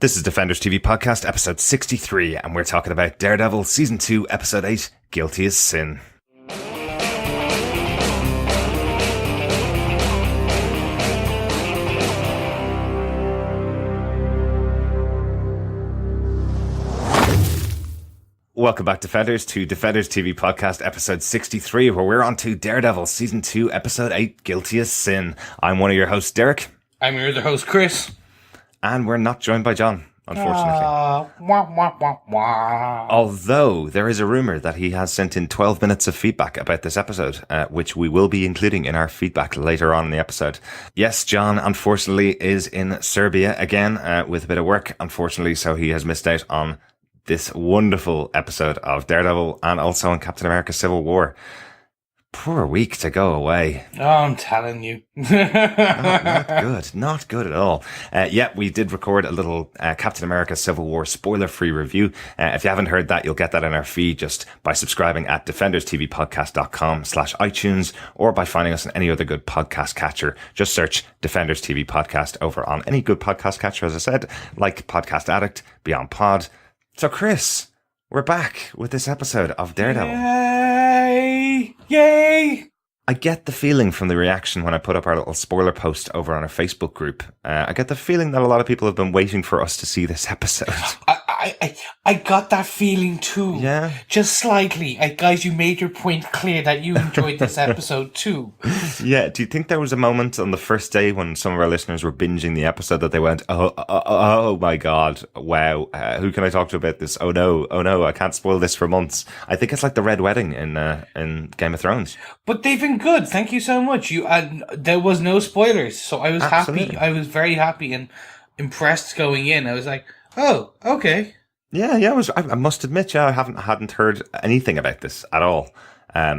This is Defenders TV Podcast, episode 63, and we're talking about Daredevil Season 2, episode 8, Guilty as Sin. Welcome back, Defenders, to Defenders TV Podcast, episode 63, where we're on to Daredevil Season 2, episode 8, Guilty as Sin. I'm one of your hosts, Derek. I'm your other host, Chris. And we're not joined by John, unfortunately. Wah, wah, wah, wah. Although there is a rumour that he has sent in 12 minutes of feedback about this episode, which we will be including in our feedback later on in the episode. Yes, John, unfortunately, is in Serbia again with a bit of work, unfortunately, so he has missed out on this wonderful episode of Daredevil and also on Captain America Civil War. Poor week to go away. Oh, I'm telling you. Not good at all. We did record a little Captain America Civil War spoiler-free review. If you haven't heard that, you'll get that in our feed just by subscribing at defenderstvpodcast.com/iTunes or by finding us on any other good podcast catcher. Just search Defenders TV Podcast over on any good podcast catcher, as I said, like Podcast Addict, Beyond Pod. So, Chris, we're back with this episode of Daredevil. Yay! I get the feeling from the reaction when I put up our little spoiler post over on our Facebook group. I get the feeling that a lot of people have been waiting for us to see this episode. I got that feeling too. Yeah? Just slightly. Guys, you made your point clear that you enjoyed this episode too. Yeah, do you think there was a moment on the first day when some of our listeners were binging the episode that they went, oh my God, wow, who can I talk to about this? Oh no, I can't spoil this for months. I think it's like the Red Wedding in Game of Thrones. But they've been good. Thank you so much. There was no spoilers, so I was Absolutely. happy. I was very happy and impressed going in. I was like, oh, okay. Yeah, I must admit, I hadn't heard anything about this at all.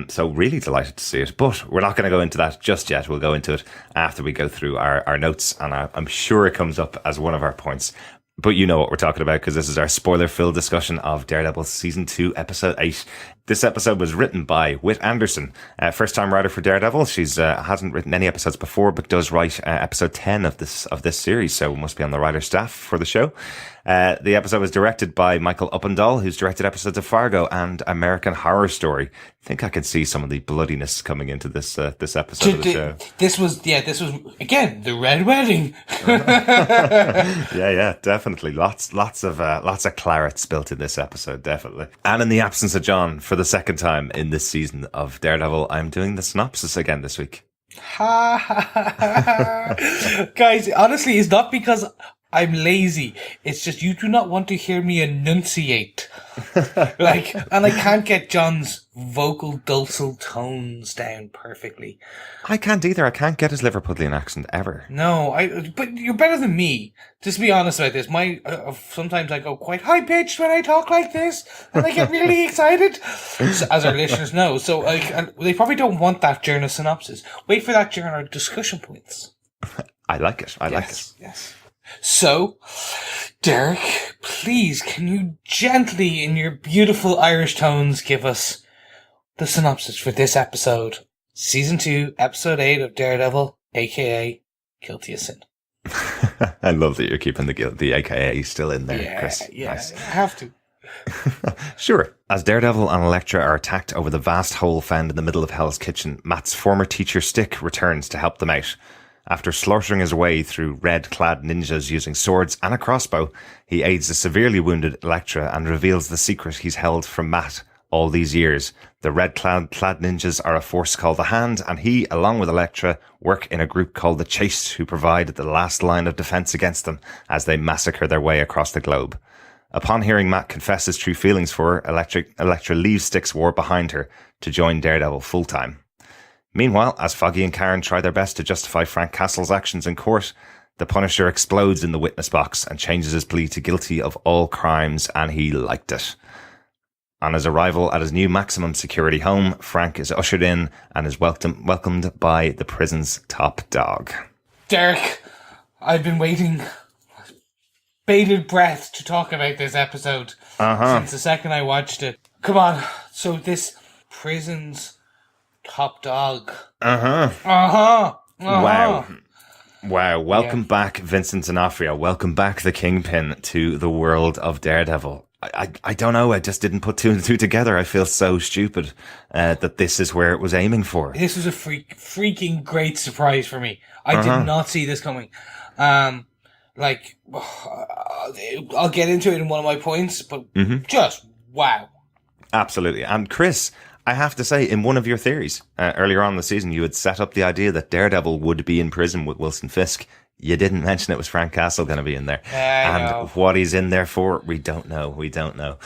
So really delighted to see it, but we're not going to go into that just yet. We'll go into it after we go through our notes, and I'm sure it comes up as one of our points. But you know what we're talking about because this is our spoiler-filled discussion of Daredevil Season 2, Episode 8. This episode was written by Whit Anderson, first-time writer for Daredevil. She's hasn't written any episodes before, but does write episode 10 of this series, so must be on the writer's staff for the show. The episode was directed by Michael Uppendahl, who's directed episodes of Fargo and American Horror Story. I think I can see some of the bloodiness coming into this episode of the show. This was again the Red Wedding. Yeah, definitely. Lots of claret spilt in this episode, definitely. And in the absence of John, for the second time in this season of Daredevil, I'm doing the synopsis again this week. Guys, honestly, it's not because I'm lazy. It's just you do not want to hear me enunciate. And I can't get John's vocal dulcet tones down perfectly. I can't either. I can't get his Liverpudlian accent ever. No, but you're better than me. Just be honest about this. Sometimes I go quite high pitched when I talk like this, and I get really excited, as our listeners know. So they probably don't want that during a synopsis. Wait for that during our discussion points. I like it. I like it. Yes. So, Derek, please, can you gently, in your beautiful Irish tones, give us the synopsis for this episode, Season 2, Episode 8 of Daredevil, a.k.a. Guilty as Sin. I love that you're keeping the AKA still in there, Chris. Yeah, nice. I have to. Sure. As Daredevil and Elektra are attacked over the vast hole found in the middle of Hell's Kitchen, Matt's former teacher Stick returns to help them out. After slaughtering his way through red-clad ninjas using swords and a crossbow, he aids the severely wounded Elektra and reveals the secret he's held from Matt all these years. The red-clad ninjas are a force called the Hand, and he, along with Elektra, work in a group called the Chaste, who provide the last line of defense against them as they massacre their way across the globe. Upon hearing Matt confess his true feelings for her, Elektra leaves Stick's war behind her to join Daredevil full-time. Meanwhile, as Foggy and Karen try their best to justify Frank Castle's actions in court, the Punisher explodes in the witness box and changes his plea to guilty of all crimes, and he liked it. On his arrival at his new maximum security home, Frank is ushered in and is welcomed by the prison's top dog. Derek, I've been waiting bated breath to talk about this episode since the second I watched it. Come on, so this prison's top dog. Wow. Wow, welcome back, Vincent D'Onofrio. Welcome back, the Kingpin, to the world of Daredevil. I don't know, I just didn't put two and two together. I feel so stupid that this is where it was aiming for. This was a freaking great surprise for me. I did not see this coming. I'll get into it in one of my points, but just wow. Absolutely. And Chris, I have to say, in one of your theories earlier on in the season, you had set up the idea that Daredevil would be in prison with Wilson Fisk. You didn't mention it was Frank Castle going to be in there. And what he's in there for, we don't know. We don't know.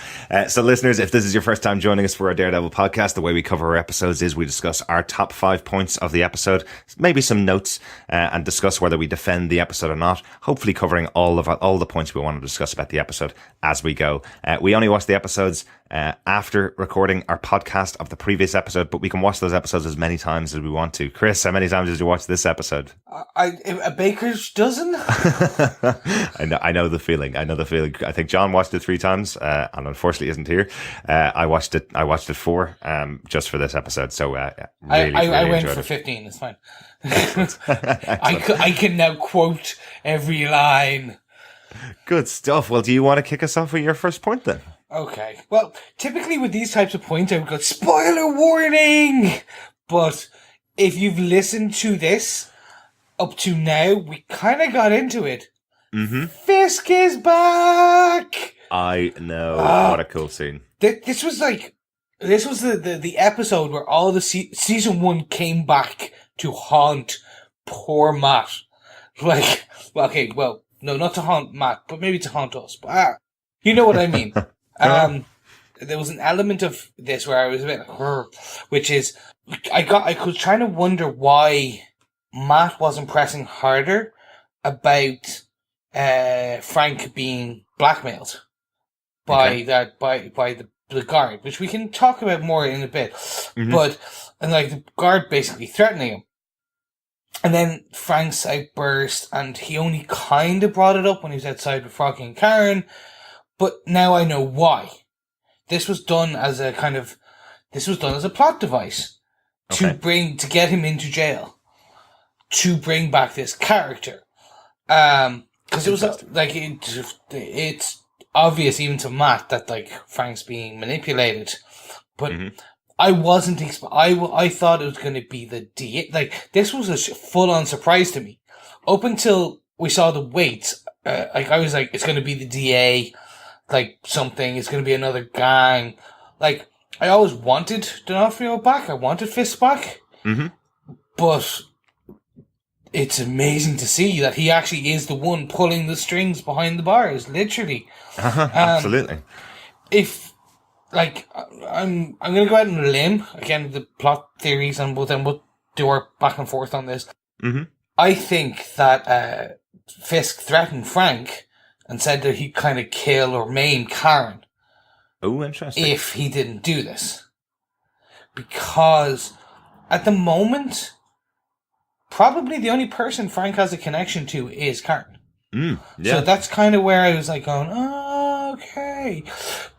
So listeners, if this is your first time joining us for our Daredevil podcast, the way we cover our episodes is we discuss our top 5 points of the episode, maybe some notes, and discuss whether we defend the episode or not, hopefully covering all the points we want to discuss about the episode as we go. We only watch the episodes after recording our podcast of the previous episode, but we can watch those episodes as many times as we want to. Chris, how many times did you watch this episode? A baker's dozen? I know the feeling. I think John watched it 3 times, and unfortunately isn't here. I watched it 4, just for this episode. So, really I went for it. 15. It's fine. I can now quote every line. Good stuff. Well, do you want to kick us off with your first point then? Okay. Well, typically with these types of points, I would go, spoiler warning! But if you've listened to this up to now, we kind of got into it. Fisk is back! I know. What a cool scene. This was the episode where all the season 1 came back to haunt poor Matt. No, not to haunt Matt, but maybe to haunt us. But you know what I mean. There was an element of this where I was a bit which is I was trying to wonder why Matt wasn't pressing harder about Frank being blackmailed by the guard, which we can talk about more in a bit. But the guard basically threatening him. And then Frank's outburst, and he only kind of brought it up when he was outside with Froggy and Karen. But now I know why. This was done as a plot device to get him into jail, to bring back this character. Cause it was it's obvious even to Matt that Frank's being manipulated, but I wasn't, I thought it was going to be the DA. This was a full-on surprise to me. Up until we saw the weights, I was like, it's going to be the DA, something, it's going to be another gang. I always wanted D'Onofrio back, I wanted Fisk back, but it's amazing to see that he actually is the one pulling the strings behind the bars, literally. Absolutely. I'm going to go out on a limb, again, the plot theories, and we'll do our back and forth on this. I think that Fisk threatened Frank and said that he'd kind of kill or maim Karen. Oh, interesting. If he didn't do this. Because at the moment, probably the only person Frank has a connection to is Karen. So that's kind of where I was going, oh, okay.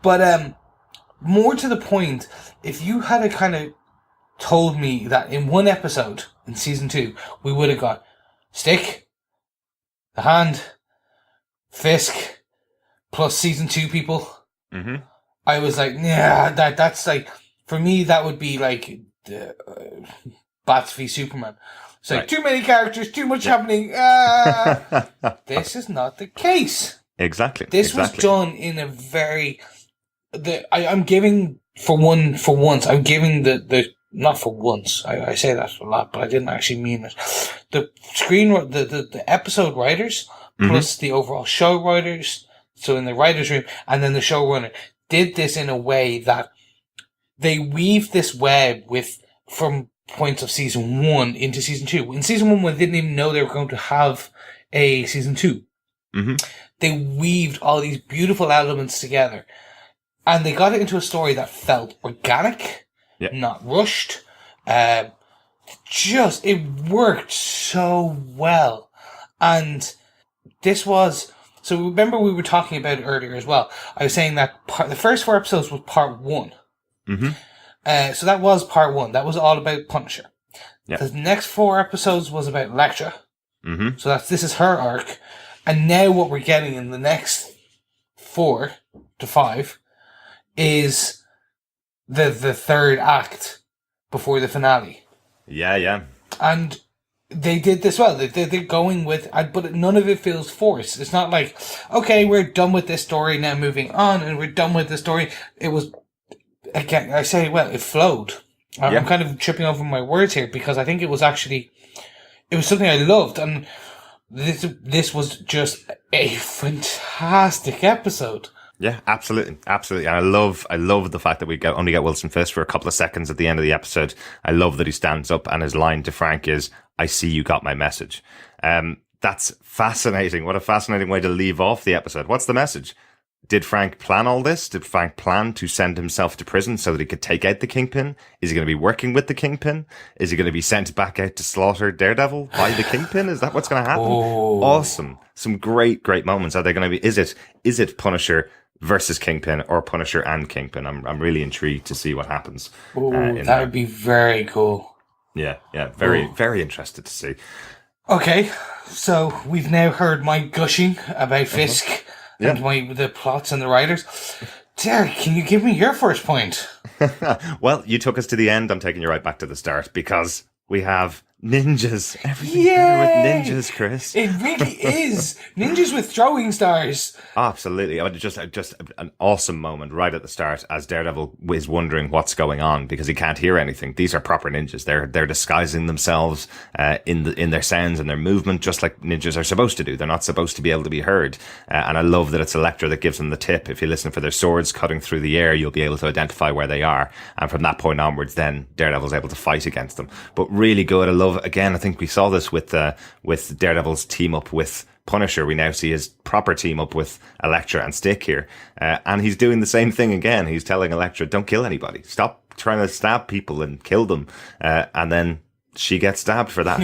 But more to the point, if you had kind of told me that in one episode in season 2, we would have got Stick, the Hand, Fisk, plus season 2 people, I was like, yeah, that's for me, that would be Bats v Superman. It's too many characters, too much happening. This is not the case. Exactly. This was done in a very... I'm giving, for once, I'm giving the not for once, I say that a lot, but I didn't actually mean it. The episode writers, plus the overall show writers, so in the writer's room, and then the showrunner, did this in a way that they weaved this web from points of season 1 into season 2. In season 1, we didn't even know they were going to have a season 2. They weaved all these beautiful elements together. And they got it into a story that felt organic, not rushed. It worked so well. And this was... So remember we were talking about it earlier as well. I was saying that the first 4 episodes was part 1. So that was part 1. That was all about Punisher. The next 4 episodes was about Elektra. Mm-hmm. So this is her arc. And now what we're getting in the next 4 to 5 is the third act before the finale. Yeah. And they did this well. They're going with, but none of it feels forced. It's not like, okay, we're done with this story, now moving on, and we're done with the story. It was, again, I say, well, it flowed. I'm kind of tripping over my words here because I think it was something I loved, and this was just a fantastic episode. Yeah, absolutely. And I love the fact that we only get Wilson Fisk for a couple of seconds at the end of the episode. I love that he stands up and his line to Frank is, "I see you got my message." That's fascinating. What a fascinating way to leave off the episode. What's the message? Did Frank plan all this? Did Frank plan to send himself to prison so that he could take out the Kingpin? Is he going to be working with the Kingpin? Is he going to be sent back out to slaughter Daredevil by the Kingpin? Is that what's going to happen? Oh. Awesome. Some great moments. Are they going to be, is it Punisher versus Kingpin or Punisher and Kingpin? I'm really intrigued to see what happens. That would be very cool. Yeah. Very interested to see. Okay, so we've now heard my gushing about Fisk and the plots and the writers. Derek, can you give me your first point? Well, you took us to the end. I'm taking you right back to the start because we have ninjas. Everything's Yay! better with ninjas, Chris. It really is. Ninjas with throwing stars. Absolutely. Just an awesome moment right at the start as Daredevil is wondering what's going on because he can't hear anything. These are proper ninjas. They're disguising themselves in their sounds and their movement just like ninjas are supposed to do. They're not supposed to be able to be heard. And I love that it's Elektra that gives them the tip. If you listen for their swords cutting through the air, you'll be able to identify where they are. And from that point onwards, then Daredevil's able to fight against them. But really good. I love, again, I think we saw this with Daredevil's team up with Punisher. We now see his proper team up with Elektra and Stick here. And he's doing the same thing again. He's telling Elektra, don't kill anybody. Stop trying to stab people and kill them. And then she gets stabbed for that,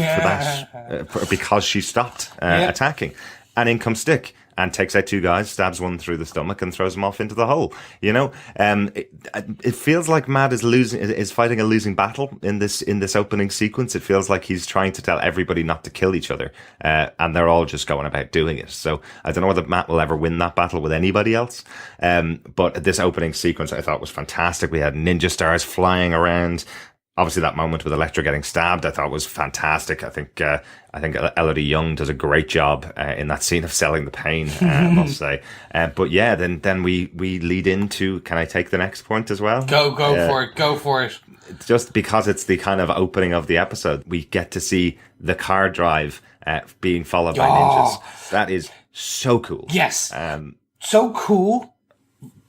because she stopped attacking. And in comes Stick and takes out 2 guys, stabs one through the stomach and throws them off into the hole. You know, it feels like Matt is fighting a losing battle in this opening sequence. It feels like he's trying to tell everybody not to kill each other. And they're all just going about doing it. So I don't know whether Matt will ever win that battle with anybody else. But this opening sequence I thought was fantastic. We had ninja stars flying around. Obviously, that moment with Elektra getting stabbed, I thought was fantastic. I think Elodie Yung does a great job in that scene of selling the pain, I must say. But yeah, then we lead into. Can I take the next point as well? Go for it. Just because it's the kind of opening of the episode, we get to see the car drive being followed by ninjas. That is so cool. Yes, so cool.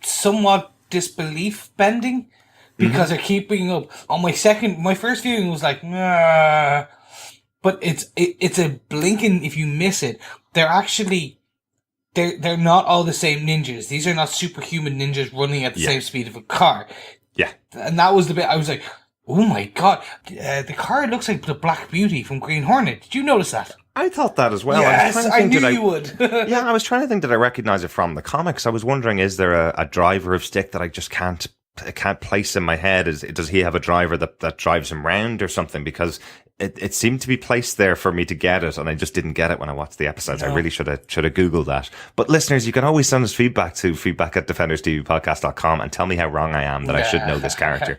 Somewhat disbelief bending. Because they're keeping up. On my first viewing was like, nah. But it's a blinking if you miss it. They're actually, they're not all the same ninjas. These are not superhuman ninjas running at the same speed of a car. Yeah. And that was the bit I was like, oh my god. The car looks like the Black Beauty from Green Hornet. Did you notice that? I thought that as well. Yes, I knew you would. Yeah, I was trying to think, did I recognize it from the comics? I was wondering, is there a driver of Stick that I just can't place in my head? Does he have a driver that drives him round or something? Because it seemed to be placed there for me to get it, and I just didn't get it when I watched the episodes. No. I really should have Googled that. But listeners, you can always send us feedback to feedback@defenderstvpodcast.com and tell me how wrong I am that I should know this character.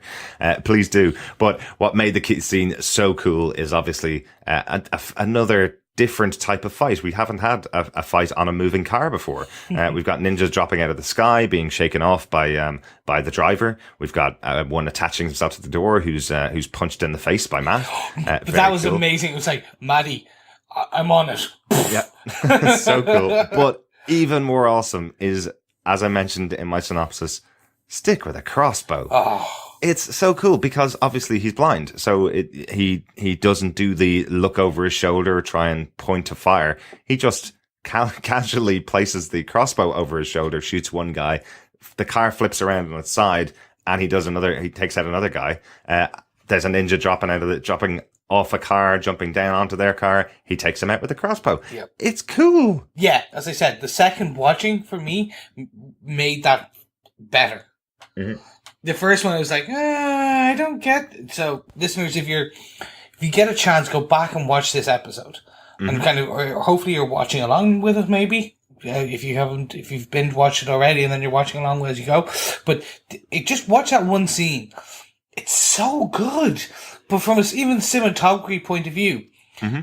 Please do. But what made the scene so cool is obviously another different type of fight. We haven't had a fight on a moving car before. We've got ninjas dropping out of the sky, being shaken off by the driver. We've got one attaching himself to the door who's punched in the face by Matt. But that was cool. Amazing. It was like, Maddie, I'm on it. Yeah, so cool. But even more awesome is, as I mentioned in my synopsis, Stick with a crossbow. Oh. It's so cool because obviously he's blind. So he doesn't do the look over his shoulder, try and point to fire. He just casually places the crossbow over his shoulder, shoots one guy. The car flips around on its side and he takes out another guy. There's a ninja dropping off a car, jumping down onto their car. He takes him out with a crossbow. Yep. It's cool. Yeah. As I said, the second watching for me made that better. Mm-hmm. The first one I was like, I don't get it. So listeners, if you get a chance, go back and watch this episode. and kind of, or hopefully you're watching along with it, maybe. If you've binge watched it already and then you're watching along as you go. But just watch that one scene. It's so good. But from even cinematography point of view,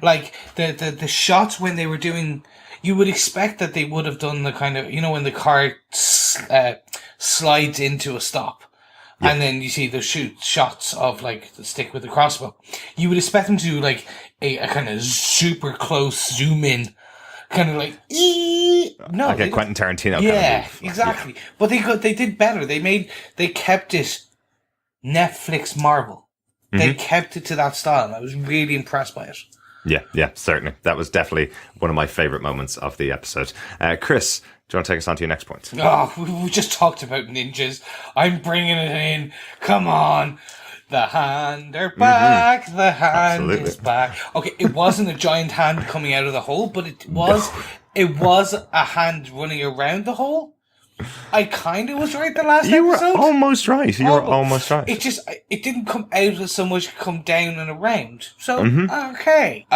like the shots when they were doing, you would expect that they would have done the kind of, when the car slides into a stop. Yeah. And then you see the shots of like the stick with the crossbow. You would expect them to do like a kind of super close zoom in, kind of like no, like a Quentin Tarantino. Yeah, kind of exactly. Yeah. But they did better. They kept it Netflix Marvel. They kept it to that style, and I was really impressed by it. Yeah, certainly. That was definitely one of my favourite moments of the episode. Chris, do you want to take us on to your next point? Oh, we just talked about ninjas. I'm bringing it in. Come on. The hand are back. The hand is back. Okay, it wasn't a giant hand coming out of the hole, but it was a hand running around the hole. I kind of was right the last episode. You were almost right. You were almost right. It didn't come out as so much, come down and around. So, okay.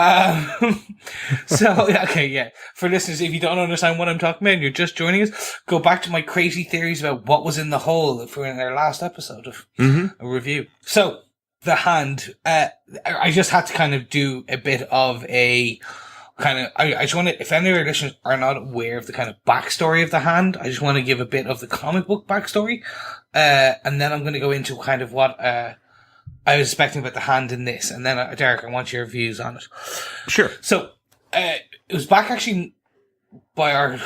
Yeah. For listeners, if you don't understand what I'm talking about and you're just joining us, go back to my crazy theories about what was in the hole for in our last episode of a review. So, the hand, I just had to kind of do a bit of a I just want to, if any of our listeners are not aware of the kind of backstory of the hand, I just want to give a bit of the comic book backstory. And then I'm going to go into kind of what, I was expecting about the hand in this. And then, Derek, I want your views on it. Sure. So, it was back actually by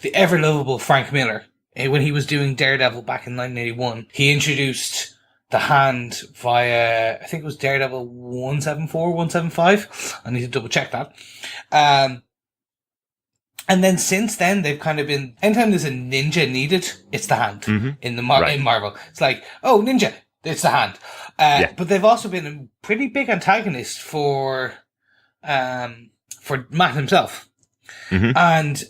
the ever lovable Frank Miller, when he was doing Daredevil back in 1981. He introduced the hand via, I think it was Daredevil 174, 175. I need to double check that. And then since then, they've kind of been, anytime there's a ninja needed, it's the hand in Marvel. It's like, oh, ninja, it's the hand. But they've also been a pretty big antagonist for Matt himself. And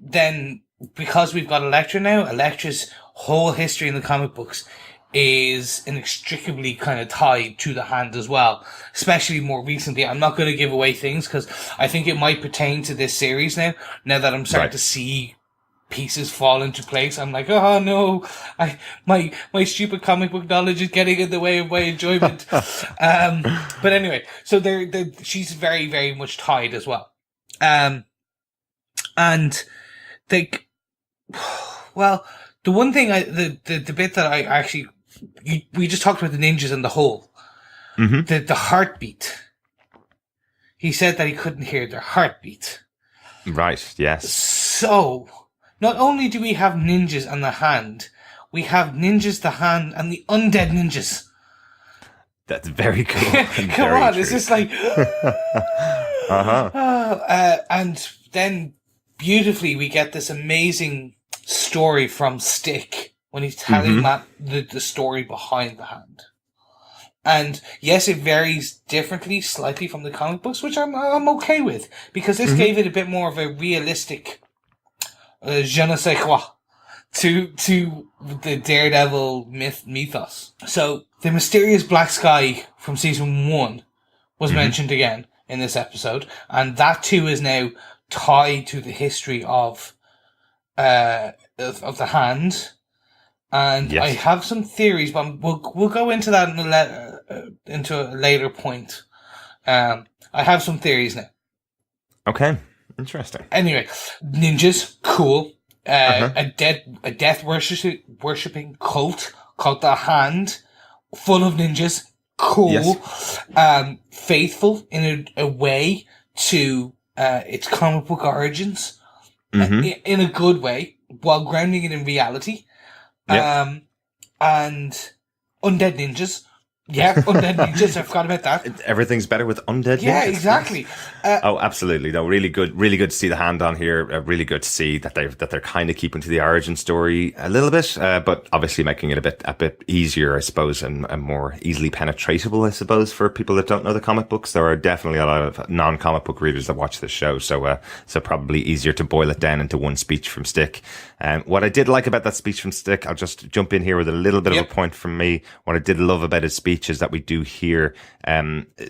then because we've got Elektra now, Elektra's whole history in the comic books is inextricably kind of tied to the hand as well, especially more recently. I'm not going to give away things because I think it might pertain to this series now that I'm starting to see pieces fall into place. I'm like, oh no, my stupid comic book knowledge is getting in the way of my enjoyment. But anyway, so she's very, very much tied as well. And well, the one thing the bit that I actually, we just talked about the ninjas and the hole. The heartbeat. He said that he couldn't hear their heartbeat. Right, yes. So, not only do we have ninjas and the hand, we have ninjas, the hand, and the undead ninjas. That's very cool. Come on, it's just like... and then, beautifully, we get this amazing story from Stick when he's telling Matt the story behind the hand. And yes, it varies differently, slightly from the comic books, which I'm okay with, because this gave it a bit more of a realistic je ne sais quoi to the Daredevil mythos. So the mysterious black sky from season 1 was mentioned again in this episode, and that too is now tied to the history of the hand. And yes. I have some theories, but we'll go into that into a later point. I have some theories now. Okay, interesting. Anyway, ninjas, cool. A death worshipping cult called the Hand, full of ninjas, cool. Yes. Faithful in a way to its comic book origins, in a good way, while grounding it in reality. Yep. And undead ninjas. Yeah, undead ninjas. I forgot about that. Everything's better with undead ninjas. Yeah, exactly. Oh, absolutely. No, really good to see the hand on here. Really good to see that they're kind of keeping to the origin story a little bit, but obviously making it a bit easier, I suppose, and more easily penetratable, I suppose, for people that don't know the comic books. There are definitely a lot of non-comic book readers that watch this show, so probably easier to boil it down into one speech from Stick. What I did like about that speech from Stick, I'll just jump in here with a little bit of a point from me. What I did love about his speech speech is that we do hear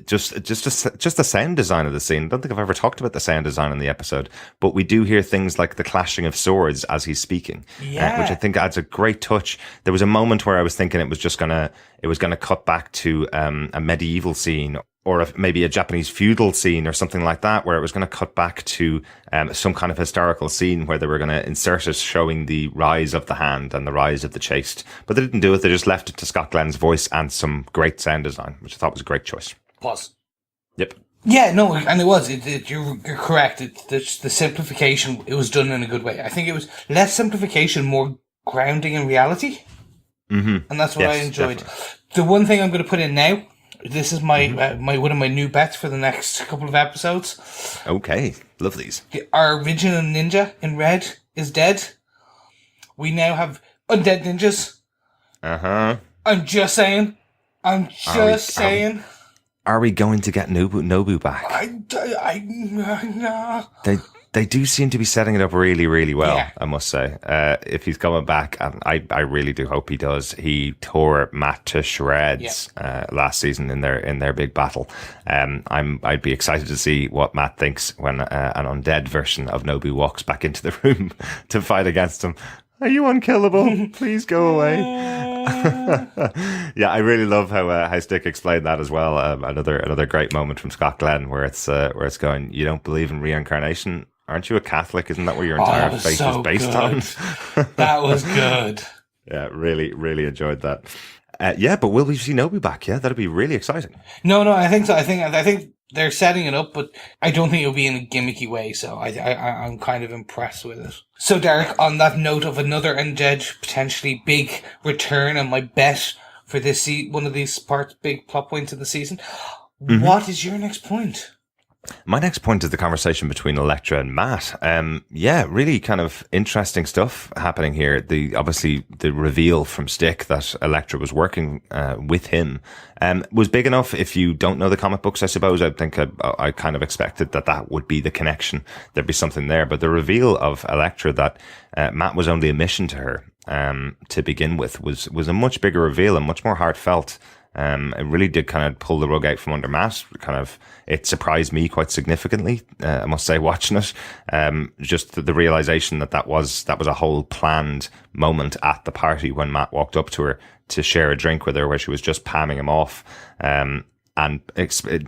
just the sound design of the scene. I don't think I've ever talked about the sound design in the episode, but we do hear things like the clashing of swords as he's speaking, which I think adds a great touch. There was a moment where I was thinking it was gonna cut back to a medieval scene, or maybe a Japanese feudal scene or something like that, where it was going to cut back to some kind of historical scene where they were going to insert it showing the rise of the hand and the rise of the chaste. But they didn't do it. They just left it to Scott Glenn's voice and some great sound design, which I thought was a great choice. Pause. Yep. Yeah, no, and it was. You're correct. The simplification, it was done in a good way. I think it was less simplification, more grounding in reality. Mm-hmm. And that's what I enjoyed. Definitely. The one thing I'm going to put in now, this is my one of my new bets for the next couple of episodes. Okay, love these. Our original ninja in red is dead. We now have undead ninjas. I'm just saying. Are we going to get Nobu back? They do seem to be setting it up really, really well, yeah. I must say. If he's coming back, and I really do hope he does. He tore Matt to shreds last season in their big battle. I'd be excited to see what Matt thinks when an undead version of Nobu walks back into the room to fight against him. Are you unkillable? Please go away. Yeah, I really love how Stick explained that as well. Another great moment from Scott Glenn where it's going, you don't believe in reincarnation? Aren't you a Catholic? Isn't that what your entire faith is based on? That was good. Yeah, really, really enjoyed that. But will we see Nobu back? Yeah, that'd be really exciting. No, I think so. I think they're setting it up, but I don't think it'll be in a gimmicky way. So I'm kind of impressed with it. So Derek, on that note of another undead potentially big return, and my bet for this one of these big plot points of the season, what is your next point? My next point is the conversation between Elektra and Matt. Really kind of interesting stuff happening here. Obviously the reveal from Stick that Elektra was working with him was big enough. If you don't know the comic books, I suppose, I think I kind of expected that would be the connection. There'd be something there. But the reveal of Elektra that Matt was only a mission to her to begin with was a much bigger reveal and much more heartfelt. It really did kind of pull the rug out from under Matt. It surprised me quite significantly, I must say, watching it. Just the realization that was a whole planned moment at the party when Matt walked up to her to share a drink with her, where she was just palming him off.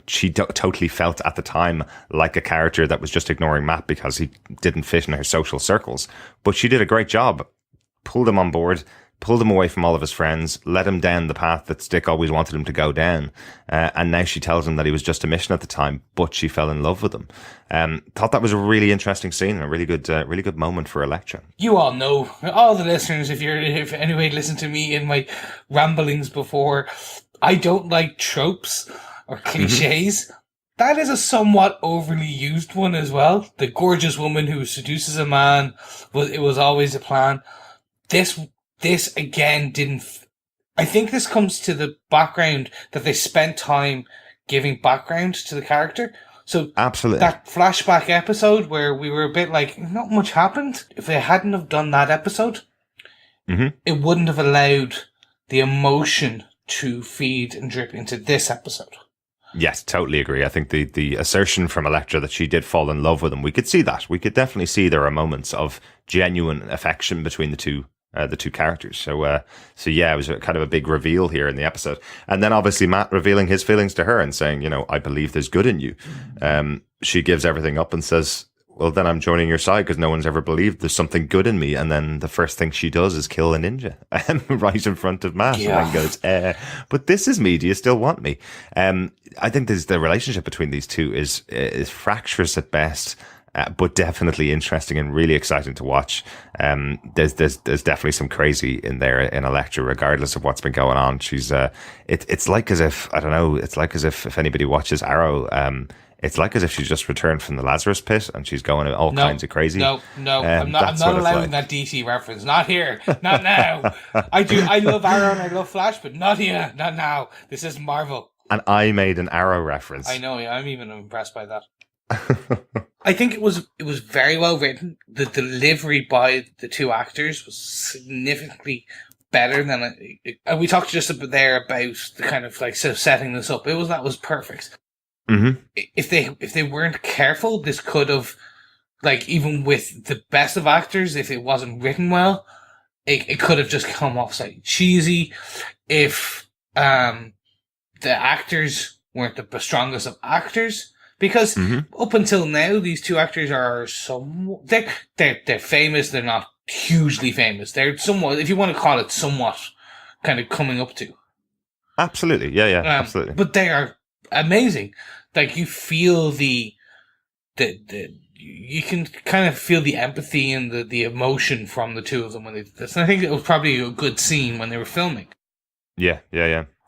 She totally felt at the time like a character that was just ignoring Matt because he didn't fit in her social circles. But she did a great job, pulled him on board, pulled him away from all of his friends, led him down the path that Stick always wanted him to go down. And now she tells him that he was just a mission at the time, but she fell in love with him. Thought that was a really interesting scene and a really good moment for Elektra. You all know, all the listeners, if anybody listened to me in my ramblings before, I don't like tropes or cliches. That is a somewhat overly used one as well. The gorgeous woman who seduces a man, it was always a plan. This again didn't. I think this comes to the background that they spent time giving background to the character. So absolutely, that flashback episode where we were a bit like, not much happened. If they hadn't have done that episode, it wouldn't have allowed the emotion to feed and drip into this episode. Yes, totally agree. I think the assertion from Elektra that she did fall in love with him, we could see that. We could definitely see there are moments of genuine affection between the two characters. So yeah, it was kind of a big reveal here in the episode. And then obviously Matt revealing his feelings to her and saying, I believe there's good in you. She gives everything up and says, well, then I'm joining your side because no one's ever believed there's something good in me. And then the first thing she does is kill a ninja right in front of Matt. Yeah. And then goes, but this is me. Do you still want me? I think the relationship between these two is fractious at best. But definitely interesting and really exciting to watch. There's definitely some crazy in there in Elektra, regardless of what's been going on. She's it's like as if, I don't know, it's like as if anybody watches Arrow, it's like as if she's just returned from the Lazarus pit and she's going all kinds of crazy. No, I'm not allowing that DC reference. Not here, not now. I love Arrow and I love Flash, but not here, not now. This is Marvel. And I made an Arrow reference. I know, yeah, I'm even impressed by that. I think it was very well written. The delivery by the two actors was significantly better than we talked just a bit there about the kind of like setting this up. That was perfect. Mm-hmm. If they weren't careful, this could have, like, even with the best of actors, if it wasn't written well, it could have just come off like cheesy. If the actors weren't the strongest of actors, because up until now these two actors are they're famous. They're not hugely famous. They're somewhat, if you want to call it, somewhat kind of coming up to. Absolutely, yeah, absolutely. But they are amazing. Like, you feel you can kind of feel the empathy and the emotion from the two of them when they did this. And I think it was probably a good scene when they were filming. Yeah.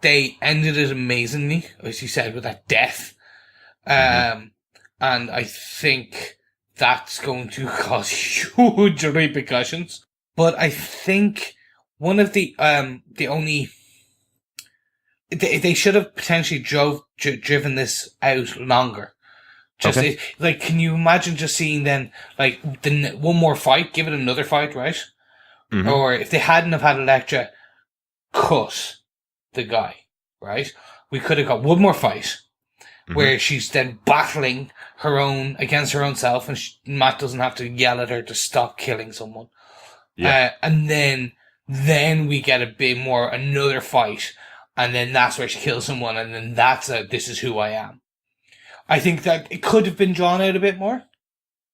They ended it amazingly, as you said, with that death. And I think that's going to cause huge repercussions. But I think one of the only, they should have potentially driven this out longer. Just like, can you imagine just seeing then, like, one more fight, give it another fight, right? Or if they hadn't have had Elektra cut the guy, right? We could have got one more fight where she's then battling against her own self, and Matt doesn't have to yell at her to stop killing someone. Yeah. And then we get a bit more, another fight, and then that's where she kills someone, and then that's this is who I am. I think that it could have been drawn out a bit more.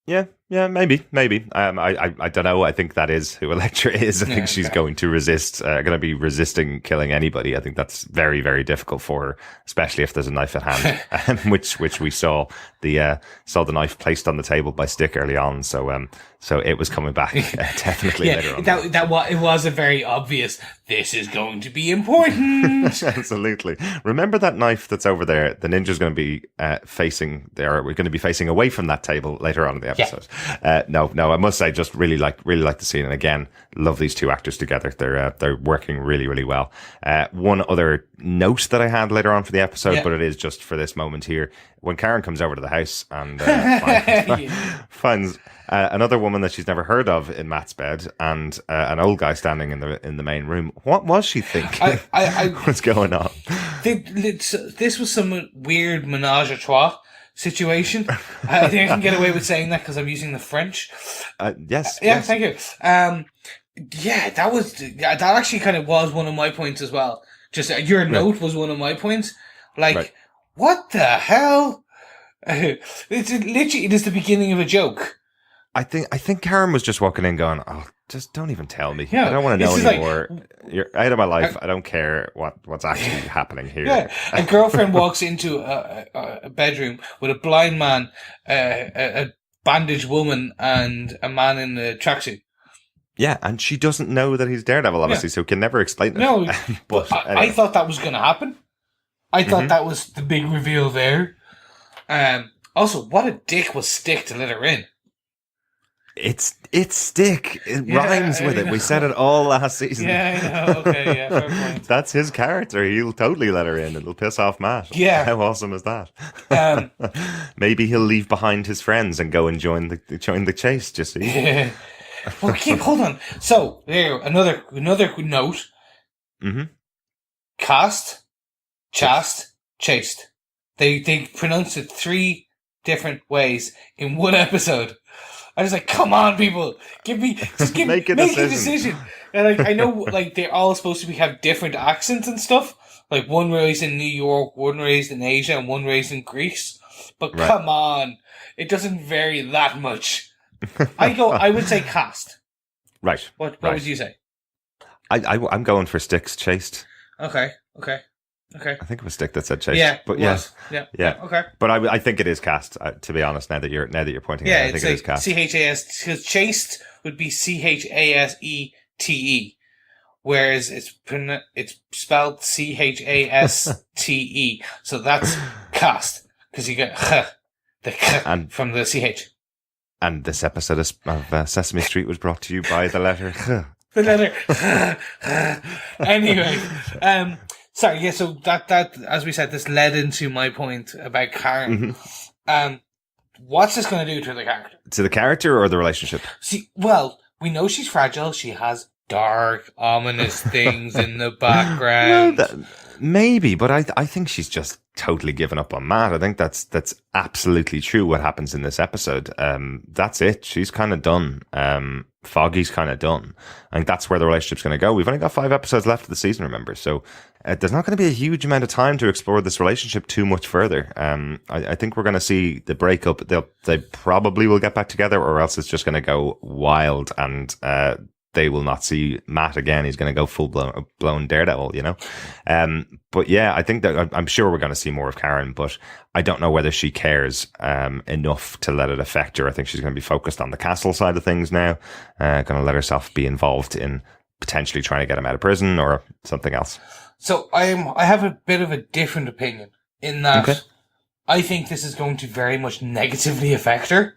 Yeah, maybe. I don't know. I think that is who Elektra is. I think she's going to be resisting killing anybody. I think that's very, very difficult for her, especially if there's a knife at hand, which we saw the knife placed on the table by Stick early on. So it was coming back definitely later on. It was a very obvious, this is going to be important. Absolutely. Remember that knife that's over there? The ninja's going to be facing there. We're going to be facing away from that table later on in the episode. Yeah. No, I must say, just really like the scene. And again, love these two actors together. They're working really, really well. One other note that I had later on for the episode, but it is just for this moment here. When Karen comes over to the house and finds another woman that she's never heard of in Matt's bed, and an old guy standing in the main room. What was she thinking? What's going on? This was some weird menage a trois situation. I think I can get away with saying that because I'm using the French. Yes. Thank you. That actually kind of was one of my points as well. Just your note was one of my points. Like, what the hell? It's literally, it is the beginning of a joke. I think Karen was just walking in going, oh, just don't even tell me. Yeah, I don't want to know anymore. You're out of my life. I don't care what's actually happening here. Yeah. A girlfriend walks into a bedroom with a blind man, a bandaged woman, and a man in a tracksuit. Yeah, and she doesn't know that he's Daredevil, obviously, so can never explain it. No, but anyway. I thought that was going to happen. I thought that was the big reveal there. Also, what a dick was Stick to let her in. It's Stick. It rhymes with it. We said it all last season. Yeah, I know. Okay, yeah, fair point. That's his character. He'll totally let her in. It'll piss off Matt. Yeah. How awesome is that? Maybe he'll leave behind his friends and go and join the chase, just see. Yeah. Well, hold on. So, there, another note. Chaste, Chaste. They pronounced it 3 different ways in one episode. I was like, come on, people, make a decision. And I know, like, they're all supposed to have different accents and stuff. Like, one raised in New York, one raised in Asia, and one raised in Greece. But come on, it doesn't vary that much. I would say Chaste. Right. What would you say? I'm going for Stick's Chaste. Okay. I think it was Stick that said Chaste. Yeah, but yeah. Okay. But I think it is Chaste. To be honest, now that you're pointing out, I think it is Chaste. CHAS, because Chaste would be CHASETE, whereas it's spelled CHASTE. So that's Chaste, because you get the from the CH. And this episode of Sesame Street was brought to you by the letter. The letter. Anyway, sorry, yeah, so that as we said, this led into my point about Karen. What's this going to do to the character? To the character or the relationship? See, well, we know she's fragile. She has dark, ominous things in the background. Maybe, but I think she's just totally given up on Matt. I think that's absolutely true what happens in this episode. That's it. She's kind of done. Foggy's kind of done. I think that's where the relationship's going to go. We've only got 5 episodes left of the season, remember? So there's not going to be a huge amount of time to explore this relationship too much further. I think we're going to see the breakup. They probably will get back together, or else it's just going to go wild, and they will not see Matt again. He's going to go full blown Daredevil, you know? But yeah, I think that I'm sure we're going to see more of Karen, but I don't know whether she cares enough to let it affect her. I think she's going to be focused on the castle side of things now, going to let herself be involved in potentially trying to get him out of prison or something else. So I have a bit of a different opinion in that I think this is going to very much negatively affect her,